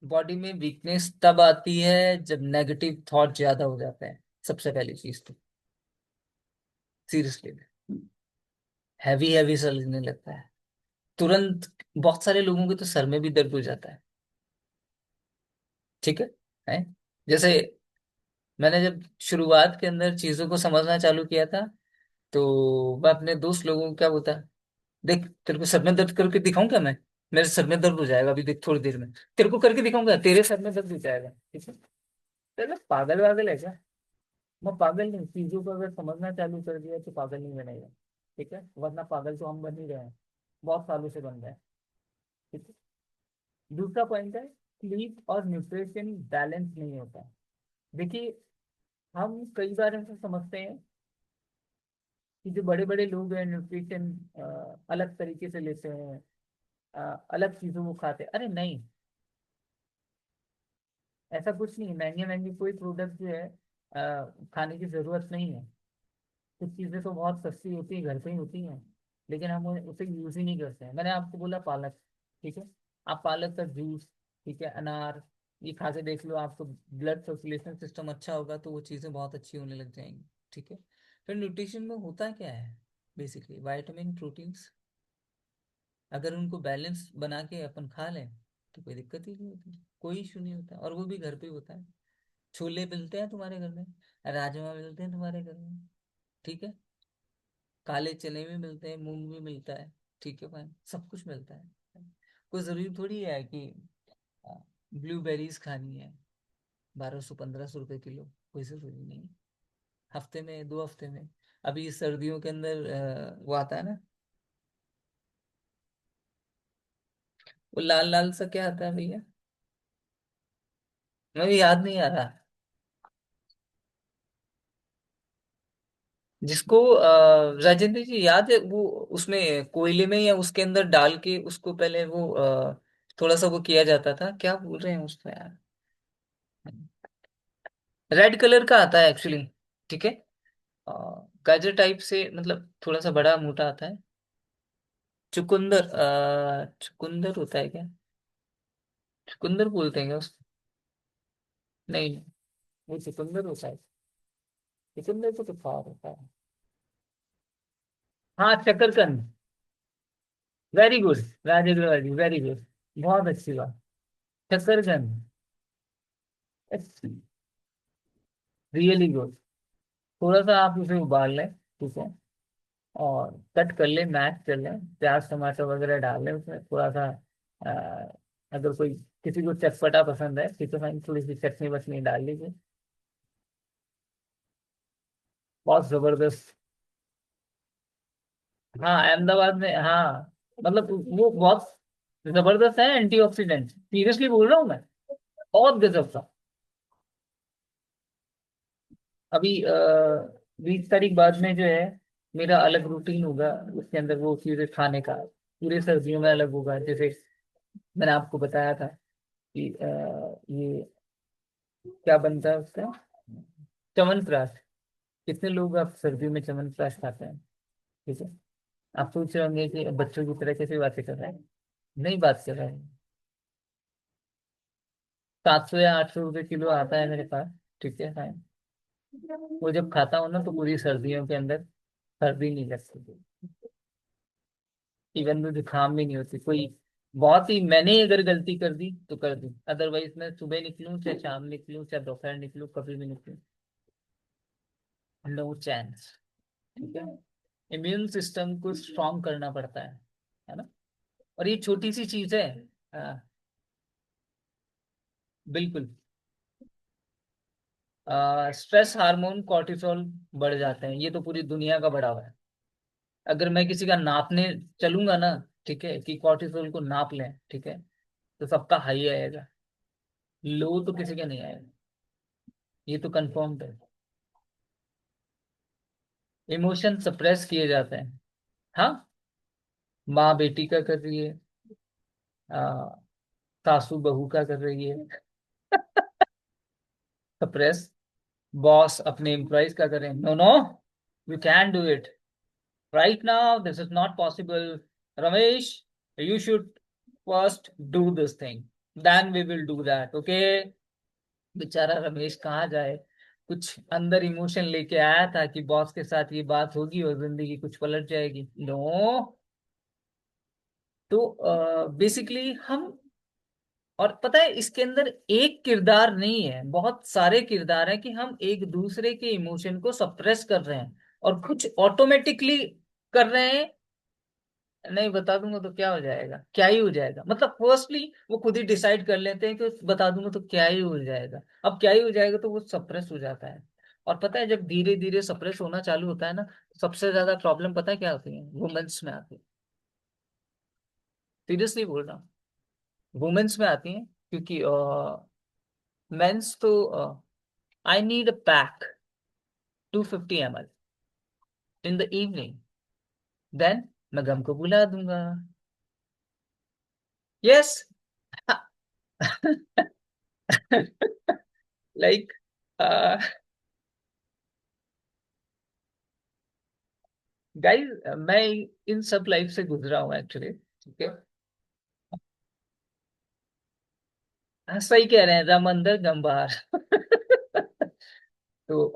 Body में वीकनेस तब आती है जब नेगेटिव थॉट ज्यादा हो जाते हैं। सबसे पहली चीज तो सीरियसली हैवी हैवी सा लगने लगता है तुरंत। बहुत सारे लोगों के तो सर में भी दर्द हो जाता है। ठीक है? जैसे मैंने जब शुरुआत के अंदर चीजों को समझना चालू किया था, तो मैं अपने दोस्त लोगों को क्या बोलता, देख तेरे को सर में दर्द करके दिखाऊं क्या मैं? मेरे सर में दर्द हो जाएगा अभी, देख थोड़ी देर में तेरे को करके दिखाऊंगा, तेरे सर में दर्द हो जाएगा। ठीक है। चलो पागल वागल है क्या? मैं पागल नहीं, चीजों को अगर समझना चालू कर दिया तो पागल नहीं बनेगा। ठीक है, वरना पागल तो हम बन ही रहे हैं, बहुत सालों से बन रहे हैं। ठीक है। दूसरा पॉइंट है, स्लीप और न्यूट्रिशन बैलेंस नहीं होता। देखिए, हम कई बार ऐसा समझते हैं कि जो बड़े बड़े लोग हैं न्यूट्रिशन अलग तरीके से लेते हैं, अलग चीजों को खाते हैं। अरे नहीं, ऐसा कुछ नहीं है। महंगे महंगे कोई प्रोडक्ट जो है खाने की जरूरत नहीं है। कुछ चीजें तो बहुत सस्ती होती है, घर पे ही होती हैं, लेकिन हम उसे यूज ही नहीं करते हैं। मैंने आपको बोला पालक। ठीक है, आप पालक का जूस, ठीक है, अनार, ये खा के देख लो, आपको ब्लड सर्कुलेशन सिस्टम अच्छा होगा तो वो चीज़ें बहुत अच्छी होने लग जाएंगी। ठीक है। फिर न्यूट्रिशन में होता क्या है? बेसिकली विटामिन प्रोटीन्स, अगर उनको बैलेंस बना के अपन खा लें तो कोई दिक्कत ही नहीं होती, कोई इशू नहीं होता, और वो भी घर पे होता है। छोले मिलते हैं तुम्हारे घर में, राजमा मिलते हैं तुम्हारे घर में। ठीक है। काले चने भी मिलते हैं, मूंग भी मिलता है। ठीक है भाई, सब कुछ मिलता है। कोई जरूरी थोड़ी है कि ब्लूबेरीज खानी है 1200 1500 रुपए किलो, कोई जरूरी नहीं। हफ्ते में, 2 हफ्ते में। अभी सर्दियों के अंदर वो आता है ना, वो लाल लाल सा क्या आता है भैया, मुझे याद नहीं आ रहा। जिसको राजेंद्र जी याद है, वो उसमें कोयले में या उसके अंदर डाल के उसको पहले वो थोड़ा सा वो किया जाता था, क्या बोल रहे हैं उसको यार? रेड कलर का आता है एक्चुअली। ठीक है। अ, गाजर टाइप से, मतलब थोड़ा सा बड़ा मोटा आता है। चुकंदर, चुकंदर होता है क्या? चुकंदर बोलते हैं क्या उसको? नहीं नहीं, वो चुकंदर होता है। चुकंदर तो कुछ और होता है। हाँ, शकरकंद। वेरी गुड, राजेंद्र जी, वेरी गुड। बहुत अच्छी बात। शकरकंद, रियली गुड। थोड़ा सा आप उसे उबाल लें। ठीक है। और कट कर लें, मैश कर लें, प्याज टमाटर वगैरह डाल लें उसमें थोड़ा सा। अगर कोई किसी को चटपटा पसंद है ठीक है फाइन, थोड़ी सी चटनी वटनी डाल लीजिए। बहुत जबरदस्त। हाँ, अहमदाबाद में, हाँ। मतलब वो बहुत जबरदस्त है, एंटीऑक्सीडेंट, सीरियसली बोल रहा हूँ मैं। बहुत गजब का। अभी 20 तारीख बाद में जो है, मेरा अलग रूटीन होगा। उसके अंदर वो चीजें खाने का पूरे सर्दियों में अलग होगा। जैसे मैंने आपको बताया था कि ये क्या बनता है उसका, च्यवनप्राश। कितने लोग आप सर्दियों में च्यवनप्राश खाते हैं? ठीक है। आप सोच रहे होंगे कि बच्चों की तरह कैसे बातें कर रहे हैं। नहीं बात कर रहे हैं। 700 या 800 रुपये किलो आता है मेरे पास। ठीक है, फाइन। वो जब खाता हूँ ना तो पूरी सर्दियों के अंदर सर्दी नहीं लगती, इवन में जुकाम भी नहीं होती कोई। बहुत ही, मैंने अगर गलती कर दी तो कर दी, अदरवाइज मैं सुबह निकलूं चाहे शाम निकलूं चाहे दोपहर निकलूं, कभी भी निकलूं। No chance. ठीक है। इम्यून सिस्टम को स्ट्रॉन्ग करना पड़ता है ना। और ये छोटी सी चीज है। बिल्कुल। स्ट्रेस हार्मोन कॉर्टिसोल बढ़ जाते हैं, ये तो पूरी दुनिया का बढ़ा हुआ है। अगर मैं किसी का नापने चलूंगा ना, ठीक है, कि कॉर्टिसोल को नाप लें, ठीक है, तो सबका हाई आएगा, लो तो किसी का नहीं आएगा। ये तो कंफर्म्ड है। इमोशन सप्रेस किए जाते हैं। हाँ। माँ बेटी का कर रही है, आ, सासू बहू का कर रही है सप्रेस। बॉस अपने एम्प्लॉयज का कर रहे हैं। No no, you can do it right now. This is not possible. Ramesh, you should first do this thing, then we will do that. Okay? बेचारा रमेश कहाँ जाए, कुछ अंदर इमोशन लेके आया था कि बॉस के साथ ये बात होगी और जिंदगी कुछ पलट जाएगी। नो। तो बेसिकली हम, और पता है इसके अंदर एक किरदार नहीं है, बहुत सारे किरदार हैं कि हम एक दूसरे के इमोशन को सप्रेस कर रहे हैं और कुछ ऑटोमेटिकली कर रहे हैं। नहीं बता दूंगा तो क्या हो जाएगा, क्या ही हो जाएगा, मतलब फर्स्टली वो खुद ही डिसाइड कर लेते हैं कि बता दूंगा तो क्या ही हो जाएगा। अब क्या ही हो जाएगा तो वो सप्रेस हो जाता है। और पता है जब धीरे धीरे सप्रेस होना चालू होता है ना, सबसे ज्यादा प्रॉब्लम पता है क्या होती है, वुमेन्स में आती है। सीरियसली बोल रहा हूँ, वुमेन्स में आती है, क्योंकि मेंस तो I need a pack 250 ml in the evening, then मैं गम को बुला दूंगा। यस। लाइक, गाइस, मैं इन सब लाइफ से गुजरा हूँ एक्चुअली। ठीक है। हाँ, सही कह रहे हैं, राम अंदर गम बाहर। तो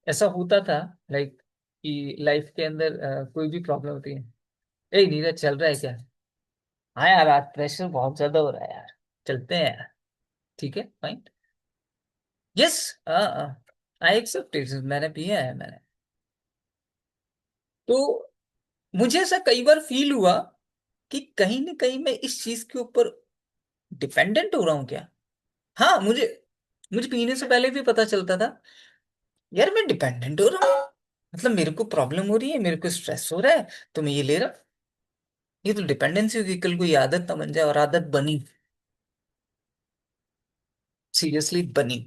ऐसा होता था, लाइक, कि लाइफ के अंदर कोई भी प्रॉब्लम होती है। ए नीरज, चल रहा है क्या? हाँ यार, आज प्रेशर बहुत ज्यादा हो रहा है यार, चलते हैं यार। ठीक है, fine. Yes. I accept it, मैंने पिया है मैंने। तो मुझे ऐसा कई बार फील हुआ कि कहीं ना कहीं मैं इस चीज के ऊपर डिपेंडेंट हो रहा हूँ क्या। हाँ, मुझे मुझे पीने से पहले भी पता चलता था, यार मैं डिपेंडेंट हो रहा हूँ। मतलब मेरे को प्रॉब्लम हो रही है, मेरे को स्ट्रेस हो रहा है, तो मैं ये ले रहा हूँ। ये तो डिपेंडेंसी होगी, कल कोई आदत ना बन जाए, और आदत बनी। सीरियसली बनी,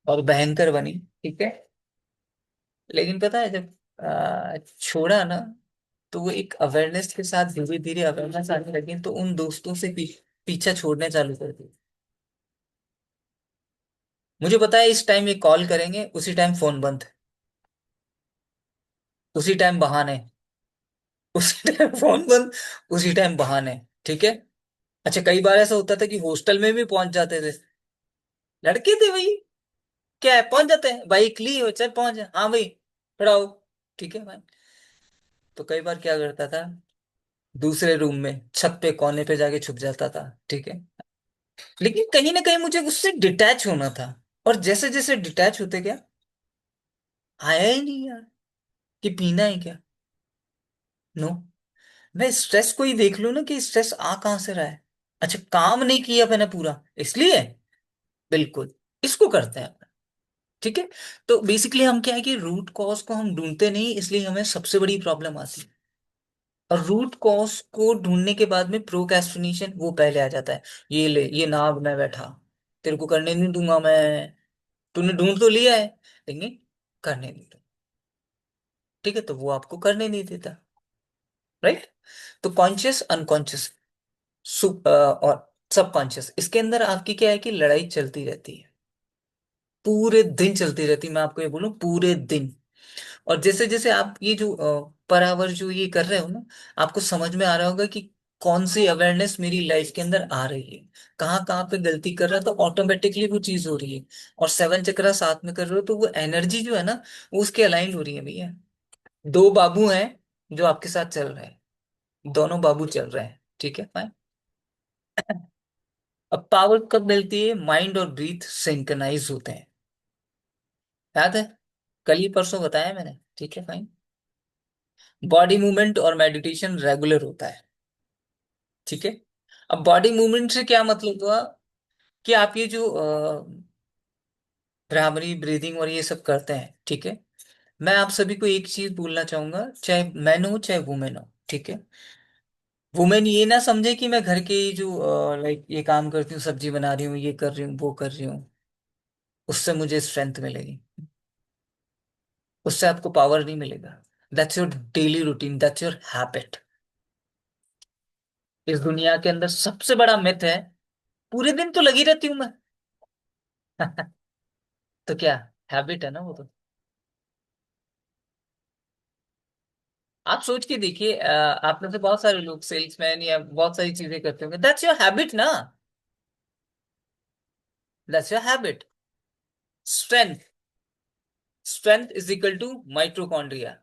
और भयंकर बनी। ठीक है। लेकिन पता है जब छोड़ा ना, तो वो एक अवेयरनेस के साथ धीरे धीरे अवेयरनेस आने लगी, तो उन दोस्तों से पीछा छोड़ने चालू कर दी। मुझे पता है इस टाइम ये कॉल करेंगे, उसी टाइम फोन बंद, उसी टाइम बहाने, उसी टाइम फोन बंद, उसी टाइम बहाने। ठीक है। अच्छा, कई बार ऐसा होता था कि हॉस्टल में भी पहुंच जाते थे। लड़के थे भाई, क्या है, पहुंच जाते हैं, बाइक ली हो, चल पहुंच जाए, हाँ भाई, खड़ा हो। ठीक है भाई। तो कई बार क्या करता था, दूसरे रूम में छत पे कोने पे जाके छुप जाता था। ठीक है। लेकिन कहीं ना कहीं मुझे उससे डिटैच होना था, और जैसे जैसे डिटैच होते गया, आया ही नहीं यार कि पीना है क्या। नो। मैं स्ट्रेस को ही देख लूं ना कि स्ट्रेस आ कहां से रहा है। अच्छा, काम नहीं किया मैंने पूरा, इसलिए। बिल्कुल। इसको करते हैं। ठीक है। तो बेसिकली हम क्या है कि रूट कॉज को हम ढूंढते नहीं, इसलिए हमें सबसे बड़ी प्रॉब्लम आती है। और रूट कॉज को ढूंढने के बाद में प्रोक्रेस्टिनेशन वो पहले आ जाता है। ये ले, ये नाग मैं बैठा, तेरे को करने नहीं दूंगा मैं। तूने ढूंढ तो लिया है, लेकिन करने नहीं दूंगा। ठीक है, तो वो आपको करने नहीं देता। राइट। तो कॉन्शियस, अनकॉन्शियस, और सबकॉन्शियस, इसके अंदर आपकी क्या है कि लड़ाई चलती रहती है, पूरे दिन चलती रहती है। मैं आपको ये बोलूं, पूरे दिन। और जैसे जैसे आप ये जो पर आवर जो ये कर रहे हो ना, आपको समझ में आ रहा होगा कि कौन सी अवेयरनेस मेरी लाइफ के अंदर आ रही है, कहाँ कहाँ पे गलती कर रहा है, तो ऑटोमेटिकली वो चीज हो रही है। और सेवन चक्रा साथ में कर रहे हो, तो वो एनर्जी जो है ना, वो उसके अलाइन हो रही है भैया। दो बाबू हैं जो आपके साथ चल रहे हैं, दोनों बाबू चल रहे हैं। ठीक है, फाइन। अब पावर कब मिलती है, माइंड और ब्रीथ सिंक्रनाइज होते हैं, याद है। कल ही परसों बताया मैंने, ठीक है फाइन। बॉडी मूवमेंट और मेडिटेशन रेगुलर होता है, ठीक है। अब बॉडी मूवमेंट से क्या मतलब हुआ कि आप ये जो भ्रामरी ब्रीदिंग और ये सब करते हैं, ठीक है। मैं आप सभी को एक चीज बोलना चाहूंगा, चाहे मैन हो चाहे वुमेन हो, ठीक है। वुमेन ये ना समझे कि मैं घर के जो लाइक ये काम करती हूँ, सब्जी बना रही हूँ, ये कर रही हूँ, वो कर रही हूँ, उससे मुझे स्ट्रेंथ मिलेगी। उससे आपको पावर नहीं मिलेगा। That's your daily routine, that's your habit. इस दुनिया के अंदर सबसे बड़ा मिथ है, पूरे दिन तो लगी रहती हूं मैं। तो क्या, हैबिट है ना वो तो। आप सोच के देखिए, आप में से बहुत सारे लोग सेल्समैन या बहुत सारी चीजें करते होंगे, दैट्स योर हैबिट ना। That's your habit. Strength, strength is equal to mitochondria.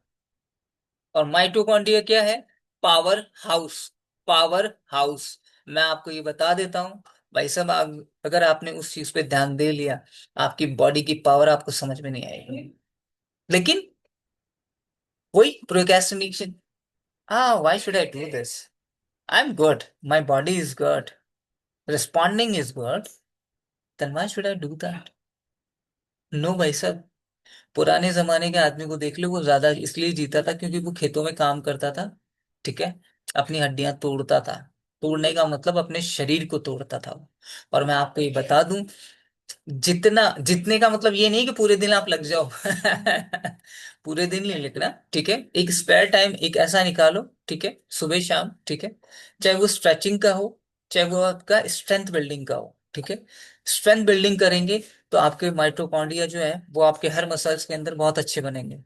और माइटोकॉन्ड्रिया क्या है? Power house. Power house. मैं आपको ये बता देता हूँ भाई साहब, अगर आपने उस चीज पे ध्यान दे लिया, आपकी बॉडी की पावर आपको समझ में नहीं आएगी। लेकिन वही procrastination, ah, why should I do this? I'm good. My body is good. Responding is good. Then why should I do that? No भाई साहब। पुराने जमाने के आदमी को देख लो, वो ज्यादा इसलिए जीता था क्योंकि वो खेतों में काम करता था, ठीक है। अपनी हड्डियां तोड़ता था। तोड़ने का मतलब अपने शरीर को तोड़ता था वो। और मैं आपको ये बता दूं, जितना जितने का मतलब ये नहीं कि पूरे दिन आप लग जाओ। पूरे दिन नहीं लगना, ठीक है। एक स्पेयर टाइम एक ऐसा निकालो, ठीक है, सुबह शाम, ठीक है। चाहे वो स्ट्रेचिंग का हो, चाहे वो आपका स्ट्रेंथ बिल्डिंग का हो, ठीक है। स्ट्रेंथ बिल्डिंग करेंगे तो आपके माइटोकॉन्ड्रिया जो है वो आपके हर मसल्स के अंदर बहुत अच्छे बनेंगे।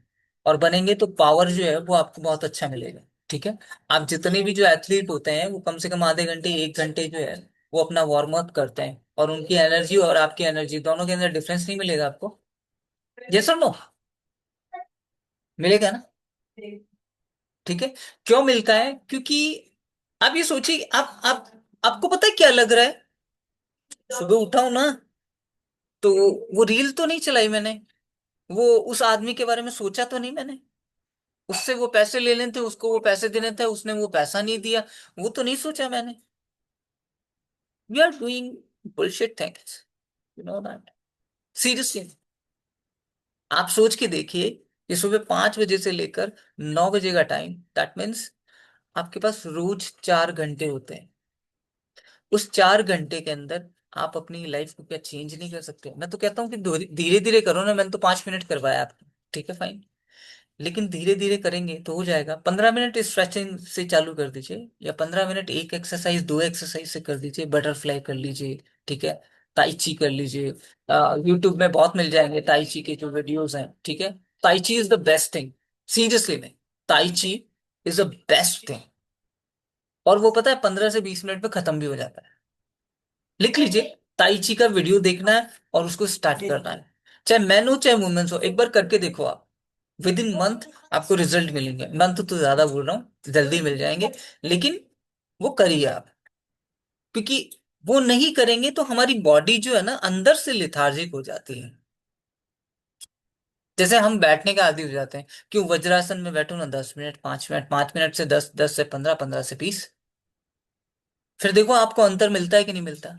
और बनेंगे तो पावर जो है वो आपको बहुत अच्छा मिलेगा, ठीक है। आप जितने भी जो एथलीट होते हैं वो कम से कम आधे घंटे एक घंटे जो है वो अपना वार्म अप करते हैं, और उनकी एनर्जी और आपकी एनर्जी दोनों के अंदर डिफरेंस नहीं मिलेगा आपको? यस और नो? मिलेगा ना? ठीक है। क्यों मिलता है? क्योंकि आप ये सोचिए, आप आपको पता है क्या लग रहा है? सुबह उठा हूं ना, तो वो रील तो नहीं चलाई मैंने, वो उस आदमी के बारे में सोचा तो नहीं मैंने, उससे वो पैसे ले लेते, उसको वो पैसे देने थे, उसने वो पैसा नहीं दिया, वो तो नहीं सोचा मैंने। We are doing bullshit things, you know that. Seriously. आप सोच के देखिए, ये सुबह 5 बजे से लेकर 9 बजे का टाइम, दैट मीन्स आपके पास रोज 4 घंटे होते हैं। उस 4 घंटे के अंदर आप अपनी लाइफ को क्या चेंज नहीं कर सकते? मैं तो कहता हूँ कि धीरे धीरे करो ना, मैंने तो 5 मिनट करवाया आपको, ठीक है फाइन। लेकिन धीरे धीरे करेंगे तो हो जाएगा। 15 मिनट स्ट्रेचिंग से चालू कर दीजिए, या 15 मिनट एक एक्सरसाइज दो एक्सरसाइज से कर दीजिए, बटरफ्लाई कर लीजिए, ठीक है। ताई ची कर लीजिए। यूट्यूब में बहुत मिल जाएंगे ताई ची के जो वीडियोस हैं, ठीक है। ताई ची is the best thing, seriously में। ताई ची इज द बेस्ट थिंग। और वो पता है 15 से 20 मिनट में खत्म भी हो जाता है। लिख लीजिए, ताई ची का वीडियो देखना है और उसको स्टार्ट करना है। चाहे मैन हो चाहे वुमेन्स हो, एक बार करके देखो आप। विद इन मंथ आपको रिजल्ट मिलेंगे। मंथ तो ज्यादा बोल रहा हूँ, जल्दी मिल जाएंगे। लेकिन वो करिए आप, क्योंकि वो नहीं करेंगे तो हमारी बॉडी जो है ना अंदर से लिथार्जिक हो जाती है। जैसे हम बैठने के आदी हो जाते हैं, क्यों? वज्रासन में बैठो ना 10 मिनट, 5 मिनट, 5 मिनट से 10, 10 से 15, 15 से 20, फिर देखो आपको अंतर मिलता है कि नहीं मिलता।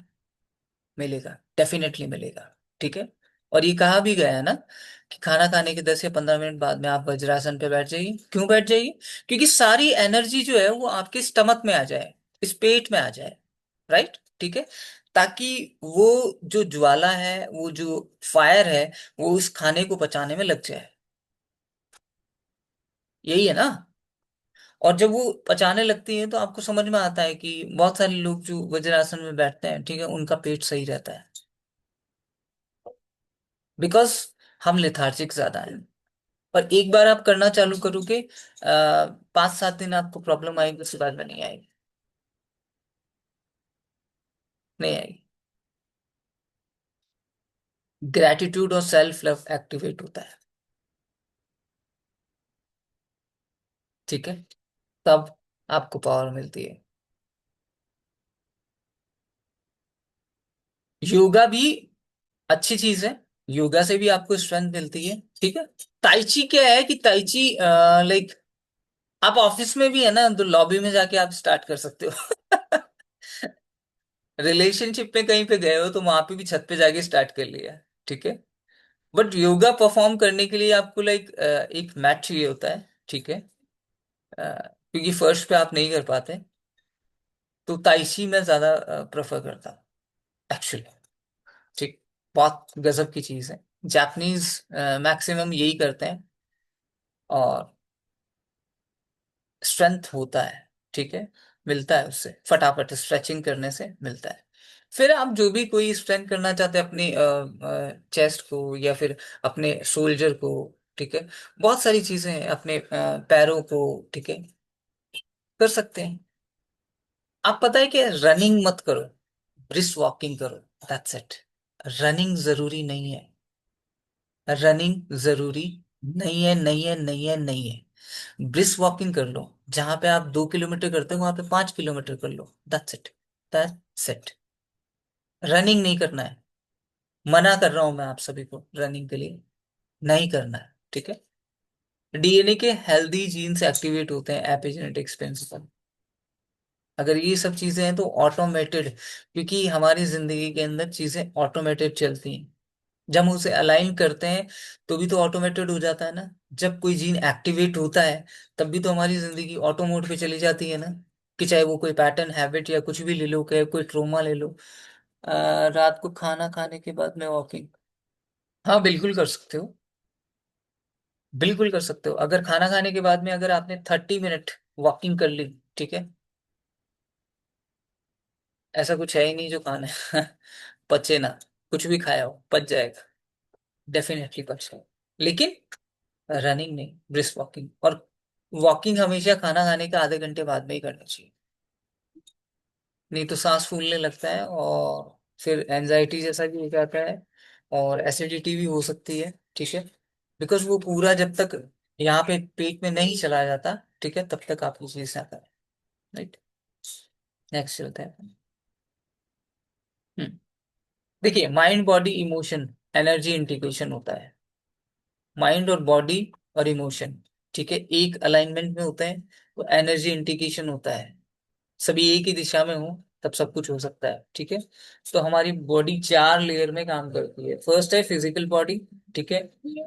मिलेगा, डेफिनेटली मिलेगा, ठीक है। और ये कहा भी गया है ना कि खाना खाने के 10 या 15 मिनट बाद में आप वज्रासन पे बैठ जाइए। क्यों बैठ जाइए? क्योंकि सारी एनर्जी जो है वो आपके स्टमक में आ जाए, इस पेट में आ जाए, राइट, ठीक है। ताकि वो जो ज्वाला है, वो जो फायर है, वो उस खाने को पचाने में लग जाए। यही है ना। और जब वो पचाने लगती है तो आपको समझ में आता है कि बहुत सारे लोग जो वज्रासन में बैठते हैं, ठीक है, उनका पेट सही रहता है। बिकॉज हम लेथार्जिक ज्यादा हैं। और एक बार आप करना चालू करोगे, 5-7 दिन आपको प्रॉब्लम आएगी, उसके बाद में नहीं आएगी। नहीं आएगी। ग्रेटिट्यूड और सेल्फ लव एक्टिवेट होता है, ठीक है। तब आपको पावर मिलती है। योगा भी अच्छी चीज है, योगा से भी आपको स्ट्रेंथ मिलती है। ठीक है। ताइची क्या है कि ताइची लाइक आप ऑफिस में भी है ना तो लॉबी में जाके आप स्टार्ट कर सकते हो। रिलेशनशिप में कहीं पे गए हो तो वहां पे भी छत पे जाके स्टार्ट कर लिया। ठीक है। बट योगा परफॉर्म करने के लिए आपको लाइक एक मैट चाहिए होता है। ठीक है। क्योंकि फर्श पे आप नहीं कर पाते। तो ताइशी मैं ज्यादा प्रेफर करता हूँ एक्चुअली। ठीक। बहुत गजब की चीज है। जापानीज मैक्सिमम यही करते हैं। और स्ट्रेंथ होता है। ठीक है। मिलता है उससे फटाफट स्ट्रेचिंग करने से मिलता है। फिर आप जो भी कोई स्ट्रेंथ करना चाहते हैं अपनी चेस्ट को या फिर अपने शोल्डर को। ठीक है। बहुत सारी चीजें हैं अपने पैरों को। ठीक है। कर सकते हैं। आप पता है कि रनिंग मत करो। ब्रिस्क वॉकिंग करो। That's it. रनिंग जरूरी नहीं है। रनिंग जरूरी नहीं है, नहीं है, नहीं है, नहीं है। ब्रिस्क वॉकिंग कर लो। जहां पे आप 2 किलोमीटर करते हो वहां पे 5 किलोमीटर कर लो। That's it. That's it. Running नहीं करना है। मना कर रहा हूं मैं आप सभी को रनिंग के लिए नहीं करना है। ठीक है। डीएनए के हेल्दी जीन्स एक्टिवेट होते हैं एपिजेनेटिक्स प्रिंसिपल। अगर ये सब चीजें हैं तो ऑटोमेटेड। क्योंकि हमारी जिंदगी के अंदर चीजें ऑटोमेटेड चलती हैं। जब हम उसे अलाइन करते हैं तो भी तो ऑटोमेटेड हो जाता है ना। जब कोई जीन एक्टिवेट होता है तब भी तो हमारी जिंदगी ऑटो मोड पे चली जाती है ना। कि चाहे वो कोई पैटर्न हैबिट या कुछ भी ले लो, चाहे कोई ट्रोमा ले लो। रात को खाना खाने के बाद में वॉकिंग। हाँ बिल्कुल कर सकते हो। बिल्कुल कर सकते हो अगर खाना खाने के बाद में अगर आपने 30 मिनट वॉकिंग कर ली। ठीक है। ऐसा कुछ है ही नहीं जो खाना है पचे ना। कुछ भी खाया हो पच जाएगा। डेफिनेटली पच जाएगा। लेकिन रनिंग नहीं, ब्रिस्क वॉकिंग। और वॉकिंग हमेशा खाना खाने के आधे घंटे बाद में ही करना चाहिए। नहीं तो सांस फूलने लगता है और फिर एनजाइटी जैसा भी हो जाता है। और एसिडिटी भी हो सकती है। ठीक है। बिकॉज वो पूरा जब तक यहाँ पे पेट में नहीं चला जाता। ठीक है। तब तक आप उस चीज से आता है। राइट। नेक्स्ट चलते हैं। हम्म, देखिए mind body emotion energy integration होता है। माइंड और बॉडी और इमोशन। ठीक है। एक अलाइनमेंट में होते हैं तो एनर्जी इंटीग्रेशन होता है। सभी एक ही दिशा में हो तब सब कुछ हो सकता है। ठीक है। तो हमारी बॉडी 4 लेयर में काम करती है। फर्स्ट है फिजिकल बॉडी। ठीक है।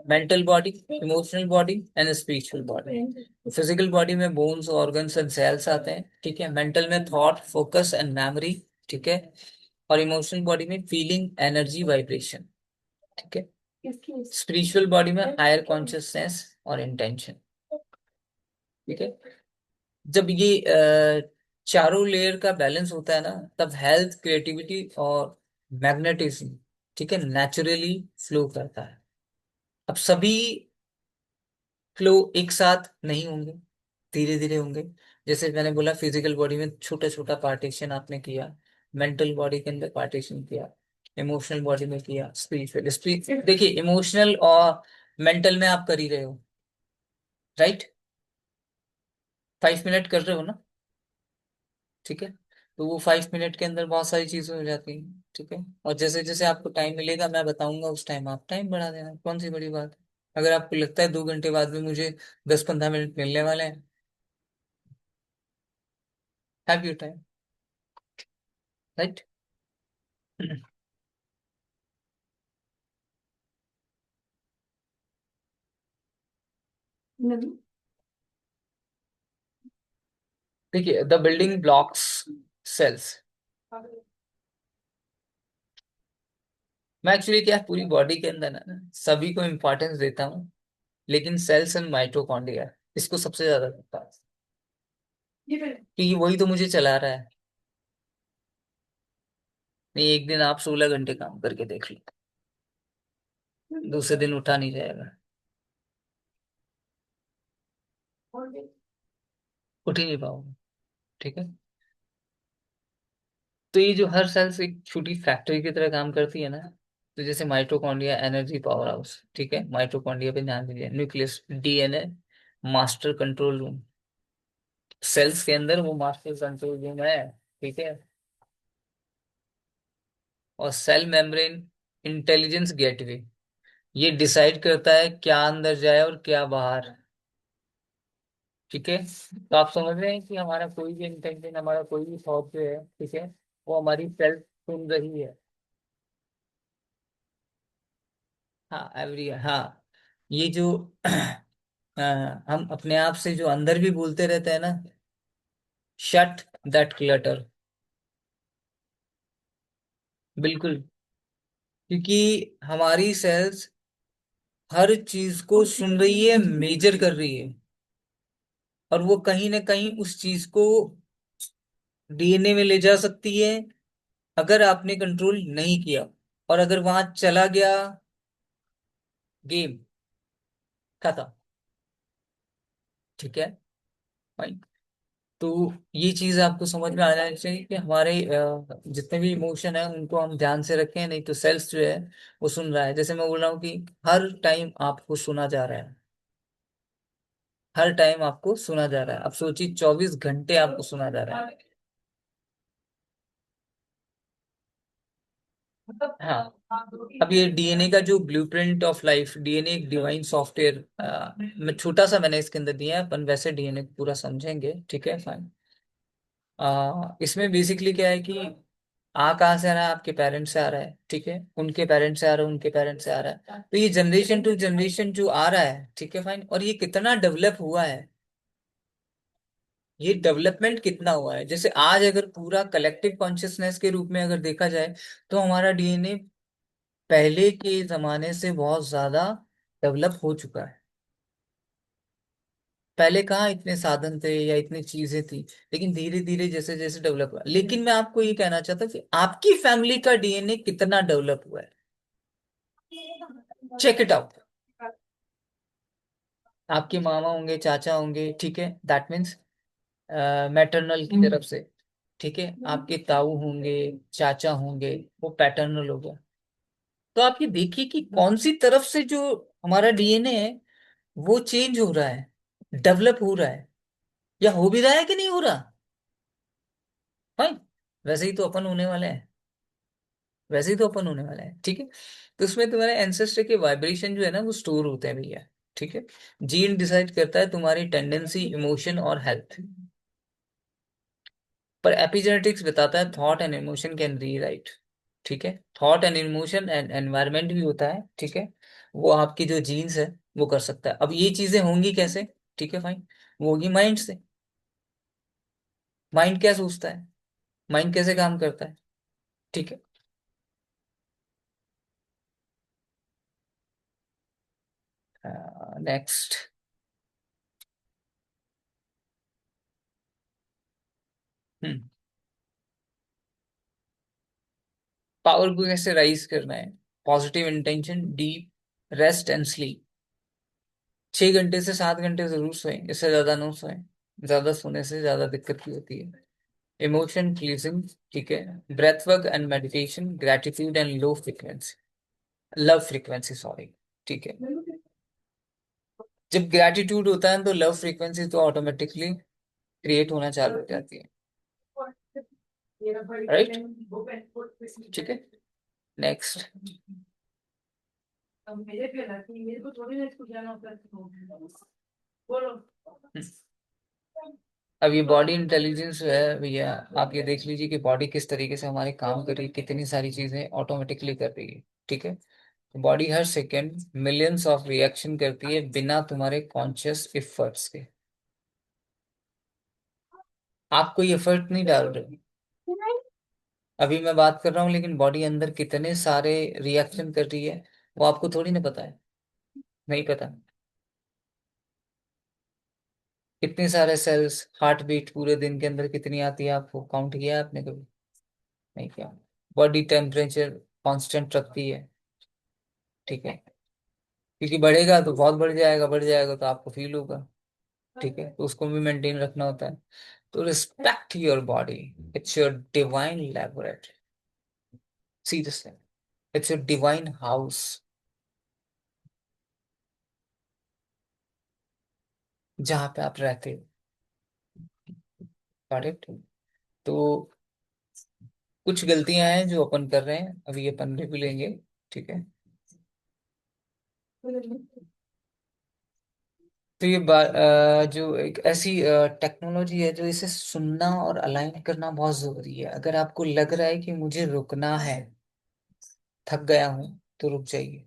Mental body, emotional body and spiritual body. Physical body में बोन्स ऑर्गन्स एंड सेल्स आते हैं। ठीक है। मेंटल में थॉट फोकस एंड मेमोरी। ठीक है। और इमोशनल बॉडी में फीलिंग एनर्जी वाइब्रेशन। ठीक है। स्पिरिचुअल बॉडी में हायर कॉन्शियसनेस और इंटेंशन। ठीक है। जब ये चारों लेयर का बैलेंस होता है ना तब हेल्थ क्रिएटिविटी और मैग्नेटिज्म। ठीक है नेचुरली फ्लो करता है। अब सभी फ्लो एक साथ नहीं होंगे। धीरे धीरे होंगे। जैसे मैंने बोला फिजिकल बॉडी में छोटा छोटा पार्टीशन आपने किया। मेंटल बॉडी के अंदर पार्टीशन किया। इमोशनल बॉडी में किया। स्पिरिचुअल स्पिरिट देखिए इमोशनल और मेंटल में आप कर ही रहे हो। राइट। 5 मिनट कर रहे हो ना। ठीक है। तो वो 5 मिनट के अंदर बहुत सारी चीजें हो जाती हैं। ठीक है। और जैसे जैसे आपको टाइम मिलेगा मैं बताऊंगा उस टाइम आप टाइम बढ़ा देना कौन सी बड़ी बात है। अगर आपको लगता है 2 घंटे बाद में मुझे 10-15 मिनट मिलने वाले हैं। Have you time. राइट। देखिए द बिल्डिंग ब्लॉक्स सेल्स। मैं एक्चुअली क्या पूरी बॉडी के अंदर ना सभी को इम्पोर्टेंस देता हूँ। लेकिन सेल्स एंड माइटोकॉन्ड्रिया इसको सबसे ज्यादा देता हूँ। क्योंकि वही तो मुझे चला रहा है। नहीं एक दिन आप 16 घंटे काम करके देख लो। दूसरे दिन उठा नहीं जाएगा। उठ ही नहीं पाओगे। ठीक है। तो ये जो हर सेल्स एक छोटी फैक्ट्री की तरह काम करती है ना। तो जैसे माइटोकॉन्ड्रिया एनर्जी पावर हाउस। ठीक है। माइटोकॉन्ड्रिया पे ध्यान दीजिए nucleus DNA master control room. Cells के अंदर वो मास्टर कंट्रोल रूम है। ठीक है। और सेल मेम्ब्रेन इंटेलिजेंस गेटवे। ये डिसाइड करता है क्या अंदर जाए और क्या बाहर। ठीक है, तो आप समझ रहे हैं कि हमारा कोई भी इंटेंशन, हमारा कोई भी थॉट जो है, ठीक है, वो हमारी सेल्फ सुन रही है। हाँ एवरी, हाँ, ये जो हम अपने आप से जो अंदर भी बोलते रहते हैं ना, शट दैट क्लटर। बिल्कुल, क्योंकि हमारी सेल्स हर चीज को सुन रही है, मेजर कर रही है, और वो कहीं ना कहीं उस चीज को डीएनए में ले जा सकती है, अगर आपने कंट्रोल नहीं किया। और अगर वहां चला गया, गेम खत्म। ठीक है भाई। तो ये चीज आपको समझ में आ जानी चाहिए कि हमारे जितने भी इमोशन है उनको हम ध्यान से रखें, नहीं तो सेल्स जो है वो सुन रहा है। जैसे मैं बोल रहा हूँ कि हर टाइम आपको सुना जा रहा है, हर टाइम आपको सुना जा रहा है। अब सोचिए 24 घंटे आपको सुना जा रहा है। हाँ, अब ये डीएनए का जो ब्लूप्रिंट ऑफ लाइफ, डीएनए एक डिवाइन सॉफ्टवेयर, मैं छोटा सा मैंने इसके अंदर दिया है, अपन वैसे डीएनए पूरा समझेंगे, ठीक है फाइन। इसमें बेसिकली क्या है कि कहाँ से आ रहा है, आपके पेरेंट्स से आ रहा है, ठीक है, उनके पेरेंट्स से आ रहा है, उनके पेरेंट्स से आ रहा है, तो ये जनरेशन टू जनरेशन जो आ रहा है, ठीक है फाइन, और ये कितना डेवलप हुआ है, ये डेवलपमेंट कितना हुआ है। जैसे आज अगर पूरा कलेक्टिव कॉन्शियसनेस के रूप में अगर देखा जाए, तो हमारा डीएनए पहले के जमाने से बहुत ज्यादा डेवलप हो चुका है। पहले कहाँ इतने साधन थे या इतनी चीजें थी, लेकिन धीरे धीरे जैसे जैसे डेवलप हुआ। लेकिन मैं आपको ये कहना चाहता हूँ कि आपकी फैमिली का डीएनए कितना डेवलप हुआ है, चेक इट आउट। आपके मामा होंगे, चाचा होंगे, ठीक है, दैट मीन्स मैटरनल की तरफ से, ठीक है, आपके ताऊ होंगे, चाचा होंगे, वो पैटर्नल हो गया। तो आप ये देखिए कि कौन सी तरफ से जो हमारा डीएनए है वो चेंज हो रहा है, डेवलप हो रहा है, या हो भी रहा है कि नहीं हो रहा। फाइन, वैसे ही तो अपन होने वाले हैं, वैसे ही तो अपन होने वाले हैं, ठीक है। तो उसमें तुम्हारे एंसेस्टर के वाइब्रेशन जो है ना वो स्टोर होते हैं भैया, ठीक है। जीन डिसाइड करता है तुम्हारी टेंडेंसी, इमोशन और हेल्थ, पर एपिजेनेटिक्स बताता है thought and emotion can rewrite. ठीक है, thought and emotion and environment भी होता है, ठीक है, वो आपकी जो जीन्स है वो कर सकता है। अब ये चीजें होंगी कैसे, ठीक है फाइन, वो होगी माइंड से। माइंड क्या सोचता है, माइंड कैसे काम करता है, ठीक है। नेक्स्ट। हम्म, पावर को कैसे राइज करना है। Positive intention, deep rest and sleep. 6 घंटे से 7 घंटे जरूर सोएं, इससे ज्यादा ना सोएं, ज्यादा सोने से ज्यादा दिक्कत भी होती है। इमोशन प्लीजिंग, ठीक है, breath work and meditation, gratitude and low frequency, love frequency sorry, ठीक है। जब ग्रेटिट्यूड होता है तो लव फ्रीक्वेंसी तो ऑटोमेटिकली क्रिएट होना चालू हो जाती है, राइट, ठीक है। नेक्स्ट। अब ये बॉडी इंटेलिजेंस है भैया, आप ये देख लीजिए कि बॉडी किस तरीके से हमारे काम कर रही है, कितनी सारी चीजें ऑटोमेटिकली कर रही है, ठीक है। Body her second millions of reaction करती है बिना तुम्हारे कॉन्शियस एफर्ट्स के। आप कोई एफर्ट नहीं डाल रहे, अभी मैं बात कर रहा हूँ, लेकिन बॉडी अंदर कितने सारे रिएक्शन कर रही है वो आपको थोड़ी ना पता है, नहीं पता। कितने सारे सेल्स, हार्ट बीट पूरे दिन के अंदर कितनी आती है, आपको काउंट किया है आपने कभी, नहीं किया। बॉडी टेम्परेचर कांस्टेंट रखती है, ठीक है, क्योंकि बढ़ेगा तो बहुत बढ़ जाएगा, बढ़ जाएगा तो आपको फील होगा, ठीक है, तो उसको भी मेंटेन रखना होता है। तो respect your body, it's your divine laboratory, see this, it's your divine house, जहाँ पे आप रहते हो, got it? तो कुछ गलतियां हैं जो अपन कर रहे हैं, अभी अपन भी लेंगे, ठीक है। तो ये जो एक ऐसी टेक्नोलॉजी है जो इसे सुनना और अलाइन करना बहुत जरूरी है। अगर आपको लग रहा है कि मुझे रुकना है, थक गया हूं, तो रुक जाइए।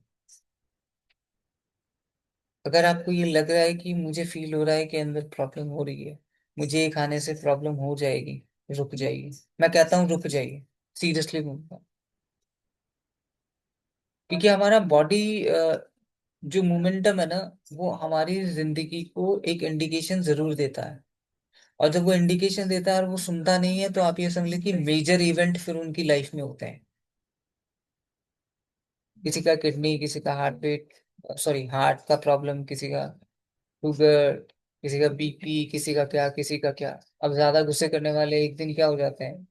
अगर आपको ये लग रहा है कि मुझे फील हो रहा है कि अंदर प्रॉब्लम हो रही है, मुझे ये खाने से प्रॉब्लम हो जाएगी, रुक जाइए। मैं कहता हूँ रुक जाइए, सीरियसली बोलता हूँ। क्योंकि हमारा बॉडी जो मोमेंटम है ना, वो हमारी जिंदगी को एक इंडिकेशन जरूर देता है। और जब वो इंडिकेशन देता है और वो सुनता नहीं है, तो आप ये समझ लीजिए कि मेजर इवेंट फिर उनकी लाइफ में होते हैं। किसी का किडनी, किसी का हार्ट बीट, सॉरी हार्ट का प्रॉब्लम, किसी का शुगर, किसी का बीपी, किसी का क्या, किसी का क्या। अब ज्यादा गुस्से करने वाले एक दिन क्या हो जाते हैं,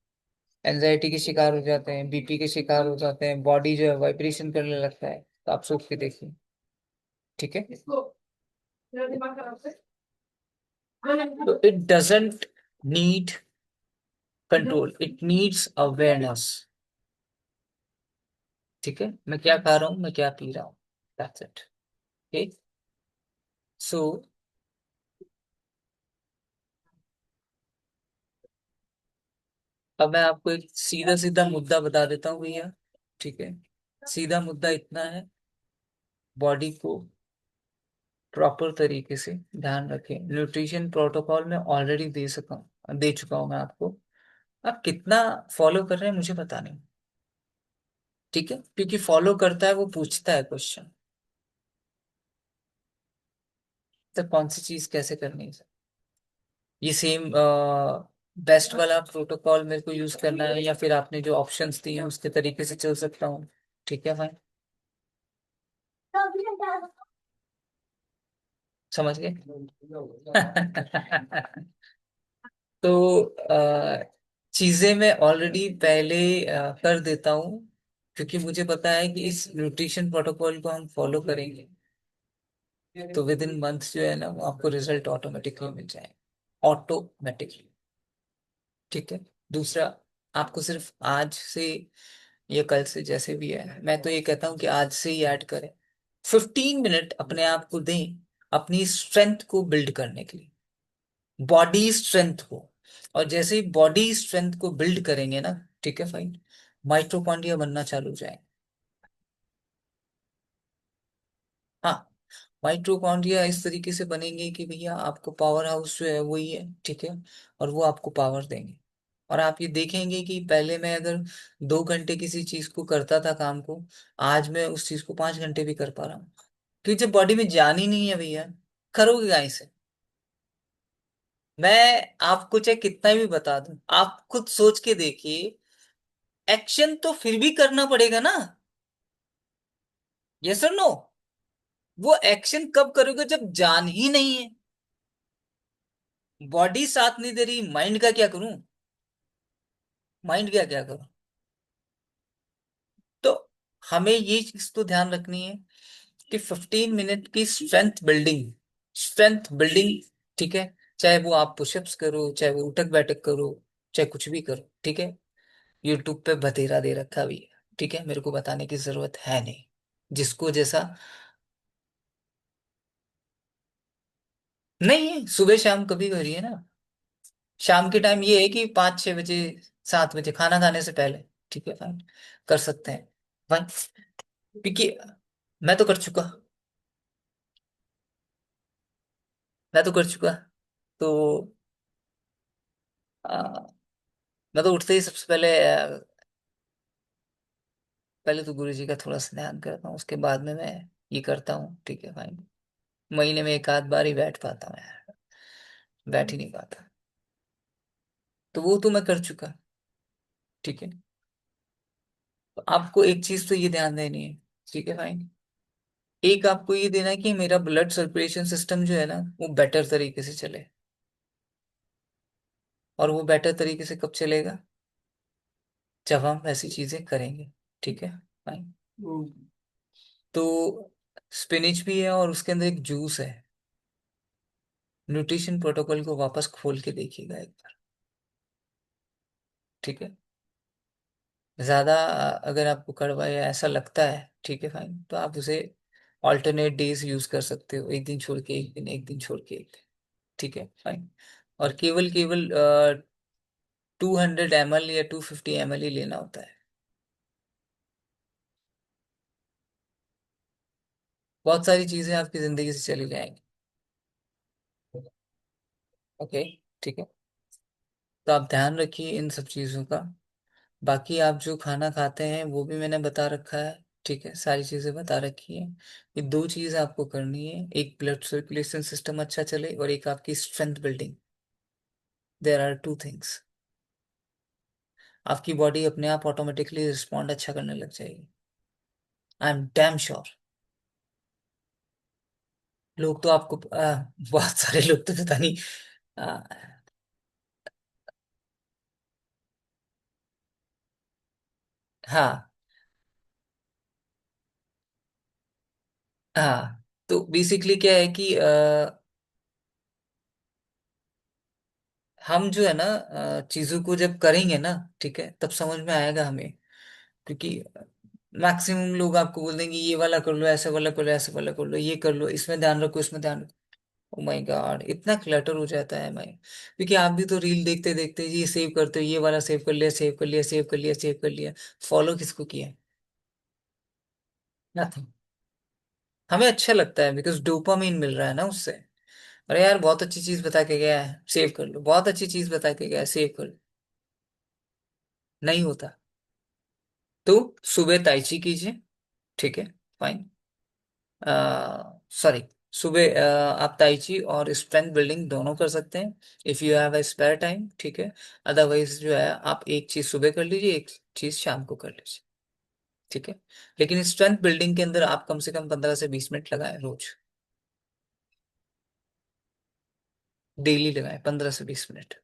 एनजाइटी के शिकार हो जाते हैं, बीपी के शिकार हो जाते हैं, बॉडी जो है वाइब्रेशन करने लगता है। तो आप सोच के देखिए। ठीक है। तो it doesn't need control, it needs awareness. ठीक है, मैं क्या खा रहा हूँ, मैं क्या पी रहा हूँ, दैट्स इट। ओके। सो अब मैं आपको एक सीधा सीधा मुद्दा बता देता हूँ भैया। ठीक है। सीधा मुद्दा इतना है, बॉडी को प्रॉपर तरीके से ध्यान रखें। न्यूट्रिशन प्रोटोकॉल में ऑलरेडी दे चुका हूँ मैं आपको। आप कितना फॉलो कर रहे हैं मुझे पता नहीं। ठीक है, क्योंकि फॉलो करता है वो पूछता है क्वेश्चन, तो कौन सी चीज कैसे करनी है। ये सेम बेस्ट वाला प्रोटोकॉल मेरे को यूज करना है, या फिर आपने जो ऑप्शंस दिए हैं उसके तरीके से चल सकता हूँ। ठीक है भाई, समझ गए। तो चीजें मैं ऑलरेडी पहले कर देता हूँ, क्योंकि मुझे पता है कि इस न्यूट्रिशन प्रोटोकॉल को हम फॉलो करेंगे तो विद इन मंथ जो है ना, वो आपको रिजल्ट ऑटोमेटिकली मिल जाए, ऑटोमेटिकली। ठीक है। दूसरा, आपको सिर्फ आज से या कल से, जैसे भी है, मैं तो ये कहता हूँ कि आज से ही ऐड करें। 15 मिनट अपने आप को दें, अपनी स्ट्रेंथ को बिल्ड करने के लिए, बॉडी स्ट्रेंथ को। और जैसे ही बॉडी स्ट्रेंथ को बिल्ड करेंगे ना, ठीक है फाइन, माइटोकॉन्ड्रिया बनना चालू हो जाए। हाँ, माइटोकॉन्ड्रिया इस तरीके से बनेंगे कि भैया आपको पावर हाउस जो है वही है। ठीक है। और वो आपको पावर देंगे। और आप ये देखेंगे कि पहले मैं अगर 2 घंटे किसी चीज को करता था काम को, आज मैं उस चीज को 5 घंटे भी कर पा रहा हूँ। क्योंकि जब बॉडी में जान ही नहीं है भैया, करोगे कहाँ से। मैं आपको चाहे कितना भी बता दूं, आप खुद सोच के देखिए, एक्शन तो फिर भी करना पड़ेगा ना। यस और नो। वो एक्शन कब करोगे जब जान ही नहीं है, बॉडी साथ नहीं दे रही, माइंड का क्या करूं, माइंड क्या क्या करूं। तो हमें ये चीज तो ध्यान रखनी है कि 15 मिनट की स्ट्रेंथ बिल्डिंग। ठीक है। चाहे वो आप पुशअप्स करो, चाहे वो उठक बैठक करो, चाहे कुछ भी करो। ठीक है। यूट्यूब पे बतेरा दे रखा भी है। ठीक है, मेरे को बताने की जरूरत है नहीं, जिसको जैसा। नहीं है, सुबह शाम कभी करिए ना। शाम के टाइम ये है कि 5-6 बजे, 7 बजे खाना खाने से पहले। ठीक है फाइन, कर सकते हैं फाइन। क्योंकि मैं तो कर चुका मैं तो कर चुका। तो आ, मैं तो उठते ही सबसे पहले तो गुरु जी का थोड़ा सा ध्यान करता हूँ, उसके बाद में मैं ये करता हूँ। ठीक है फाइन। महीने में एक आध बार ही बैठ पाता हूँ यार, बैठ ही नहीं पाता। तो वो तो मैं कर चुका। ठीक है। तो आपको एक चीज तो ये ध्यान देनी है। ठीक है फाइन। एक आपको ये देना है कि मेरा ब्लड सर्कुलेशन सिस्टम जो है ना, वो बेटर तरीके से चले। और वो बेटर तरीके से कब चलेगा, जब हम ऐसी चीजें करेंगे। ठीक है फाइन। तो स्पिनिच भी है और उसके अंदर एक जूस है। न्यूट्रिशन प्रोटोकॉल को वापस खोल के देखिएगा एक बार। ठीक है। ज्यादा अगर आपको कड़वा या ऐसा लगता है, ठीक है फाइन, तो आप उसे ऑल्टरनेट डेज यूज कर सकते हो, एक दिन छोड़ के एक दिन, एक दिन छोड़ के एक दिन। ठीक है फाइन। और केवल केवल 200 ml या 250 ml ही लेना होता है। बहुत सारी चीजें आपकी जिंदगी से चली जाएंगी। ओके। ठीक है। तो आप ध्यान रखिए इन सब चीजों का। बाकी आप जो खाना खाते हैं वो भी मैंने बता रखा है। ठीक है, सारी चीजें बता रखी है। ये दो चीज आपको करनी है, एक ब्लड सर्कुलेशन सिस्टम अच्छा चले और एक आपकी strength building. There are two things. आपकी बॉडी अपने आप ऑटोमेटिकली रिस्पॉन्ड अच्छा करने लग जाएगी। I am damn sure. लोग तो आपको बहुत सारे लोग तो पता नहीं। आ, हाँ। हाँ। तो बेसिकली क्या है कि हम जो है ना चीजों को जब करेंगे ना, ठीक है, तब समझ में आएगा हमें। क्योंकि मैक्सिमम लोग आपको बोल देंगे ये वाला कर लो, ऐसा वाला कर लो, ऐसा वाला कर लो, ये कर लो, इसमें ध्यान रखो, इसमें ध्यान रखो। ओ माय गॉड, इतना क्लटर हो जाता है मैं। क्योंकि आप भी तो रील देखते देखते ये सेव करते हो, ये वाला सेव कर लिया, सेव कर लिया, सेव कर लिया, सेव कर लिया। फॉलो किसको किया? नथिंग। हमें अच्छा लगता है बिकॉज डोपामीन मिल रहा है ना उससे। अरे यार बहुत अच्छी चीज बता के गया है, सेव कर लो, बहुत अच्छी चीज बता के गया है, सेव कर लो। नहीं होता। तो सुबह ताइची कीजिए। ठीक है फाइन। सॉरी। सुबह आप ताइची और स्ट्रेंथ बिल्डिंग दोनों कर सकते हैं if you have a spare time. ठीक है। अदरवाइज जो है आप एक चीज सुबह कर लीजिए, एक चीज शाम को कर लीजिए। ठीक है। लेकिन स्ट्रेंथ बिल्डिंग के अंदर आप कम से कम 15 से 20 मिनट लगाएं रोज। डेली लगाएं 15 से 20 मिनट।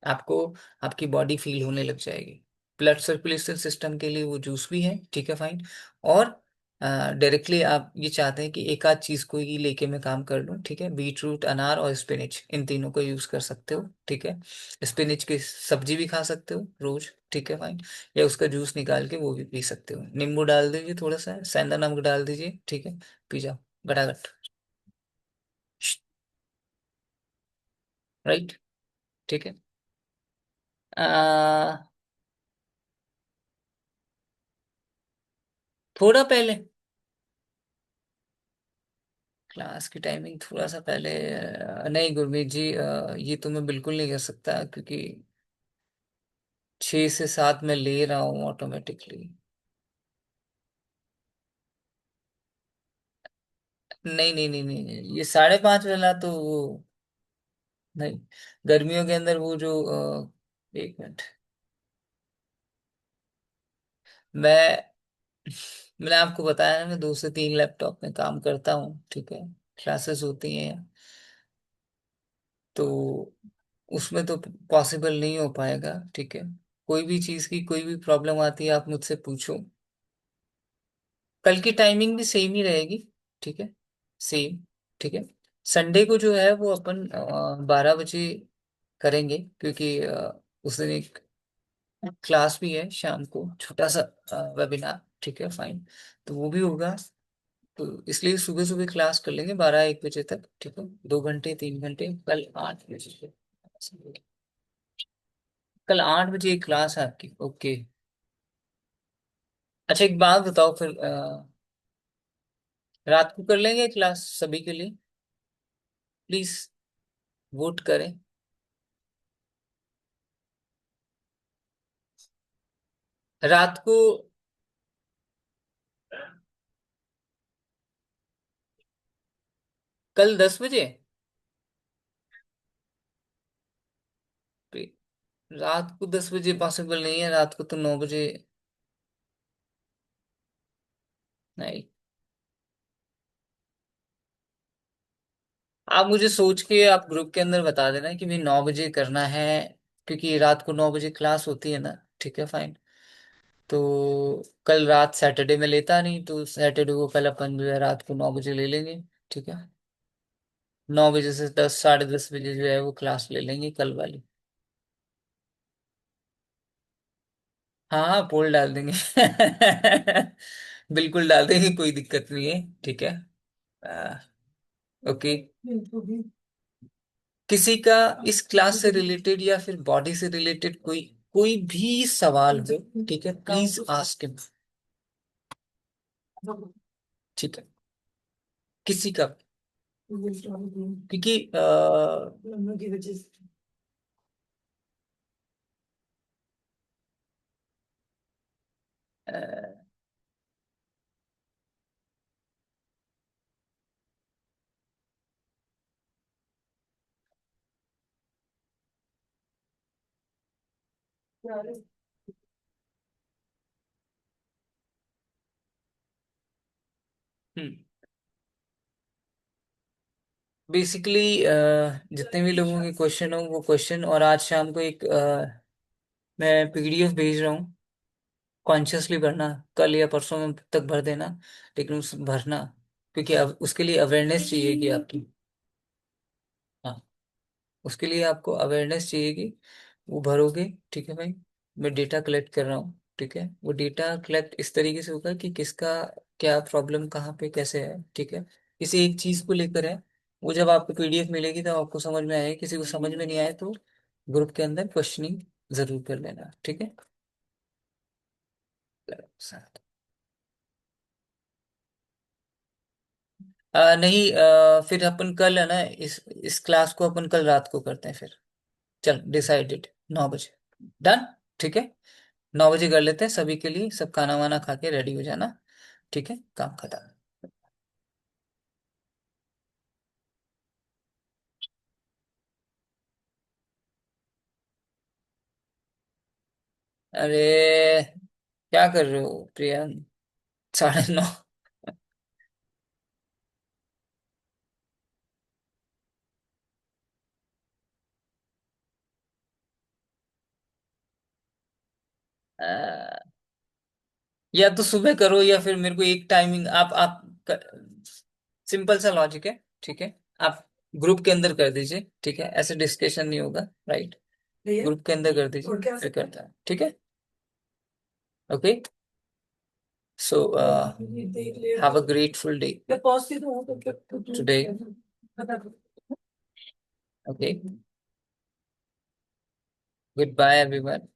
आपको आपकी बॉडी फील होने लग जाएगी। ब्लड सर्कुलेशन सिस्टम के लिए वो जूस भी है। ठीक है फाइन। और डायरेक्टली आप ये चाहते हैं कि एक आध चीज को ही लेके मैं काम कर लूँ, ठीक है, बीट रूट, अनार और स्पिनिच, इन तीनों को यूज कर सकते हो। ठीक है। स्पिनिच की सब्जी भी खा सकते हो रोज। ठीक है फाइन। या उसका जूस निकाल के वो भी पी सकते हो, नींबू डाल दीजिए, थोड़ा सा सेंधा नमक डाल दीजिए। ठीक है। पी जाओ गटागट। राइट। ठीक है। आ, थोड़ा पहले। क्लास की टाइमिंग थोड़ा सा पहले नहीं गुरमीत जी, ये तो मैं बिल्कुल नहीं कर सकता क्योंकि 6 से 7 में ले रहा हूँ ऑटोमेटिकली। नहीं नहीं नहीं नहीं नहीं, ये 5:30 वाला तो वो नहीं। गर्मियों के अंदर वो जो एक मिनट। मैं मैंने आपको बताया ना, मैं 2 से 3 लैपटॉप में काम करता हूँ। ठीक है। क्लासेस होती हैं तो उसमें तो पॉसिबल नहीं हो पाएगा। ठीक है। कोई भी चीज़ की कोई भी प्रॉब्लम आती है आप मुझसे पूछो। कल की टाइमिंग भी सेम ही रहेगी। ठीक है। सेम। ठीक है। संडे को जो है वो अपन 12 बजे करेंगे क्योंकि उस दिन एक क्लास भी है शाम को, छोटा सा वेबिनार। ठीक है फाइन। तो वो भी होगा। तो इसलिए सुबह सुबह क्लास कर लेंगे 12 1 बजे तक। ठीक है। 2 घंटे 3 घंटे, कल 8 बजे से। कल 8 बजे एक क्लास है आपकी। ओके। अच्छा एक बात बताओ फिर, रात को कर लेंगे क्लास सभी के लिए? प्लीज वोट करें। रात को कल 10 बजे। रात को 10 बजे पॉसिबल नहीं है, रात को तो 9 बजे। नहीं। आप मुझे सोच के आप ग्रुप के अंदर बता देना कि भाई 9 बजे करना है, क्योंकि रात को 9 बजे क्लास होती है ना। ठीक है फाइन। तो कल रात सैटरडे में लेता नहीं, तो सैटरडे को कल अपन जो है रात को 9 बजे ले लेंगे। ठीक है। 9 बजे से 10 साढ़े 10 बजे जो है वो क्लास ले लेंगे कल वाली। हाँ हाँ पोल डाल देंगे। बिल्कुल डाल देंगे, कोई दिक्कत नहीं है, ठीक है। ओके। किसी का इस क्लास से रिलेटेड या फिर बॉडी से रिलेटेड कोई कोई भी सवाल हो, ठीक है, प्लीज आस्क हिम। ठीक है, किसी का, क्योंकि अ, बेसिकली जितने भी लोगों के क्वेश्चन हो वो क्वेश्चन, और आज शाम को एक मैं पीडीएफ भेज रहा हूँ, कॉन्शियसली भरना, कल या परसों में तक भर देना, लेकिन उस भरना, क्योंकि अब उसके लिए अवेयरनेस चाहिए कि आपकी, हाँ, उसके लिए आपको अवेयरनेस चाहिए कि वो भरोगे, ठीक है भाई। मैं डेटा कलेक्ट कर रहा हूँ, ठीक है, वो डेटा कलेक्ट इस तरीके से होगा कि किसका क्या प्रॉब्लम कहाँ पे कैसे है, ठीक है, किसी एक चीज को लेकर है। वो जब आपको पीडीएफ मिलेगी तो आपको समझ में आएगा, किसी को समझ में नहीं आए तो ग्रुप के अंदर क्वेश्चनिंग जरूर कर लेना, ठीक है। नहीं, फिर अपन कल है ना, इस क्लास को अपन कल रात को करते हैं फिर। चल डिसाइडेड, 9 बजे, डन, ठीक है। 9 बजे कर लेते हैं सभी के लिए, सब खाना वाना खा के रेडी हो जाना, ठीक है, काम खत्म। अरे क्या कर रहे हो प्रियन, 9:30? अ, या तो सुबह करो या फिर मेरे को एक टाइमिंग आप सिंपल सा लॉजिक है, ठीक है। आप ग्रुप के अंदर कर दीजिए, ठीक है, ऐसे डिस्कशन नहीं होगा, राइट। ग्रुप के अंदर कर दीजिए, फिर करता है, ठीक है। Okay, so have a grateful day today. Okay, goodbye everyone.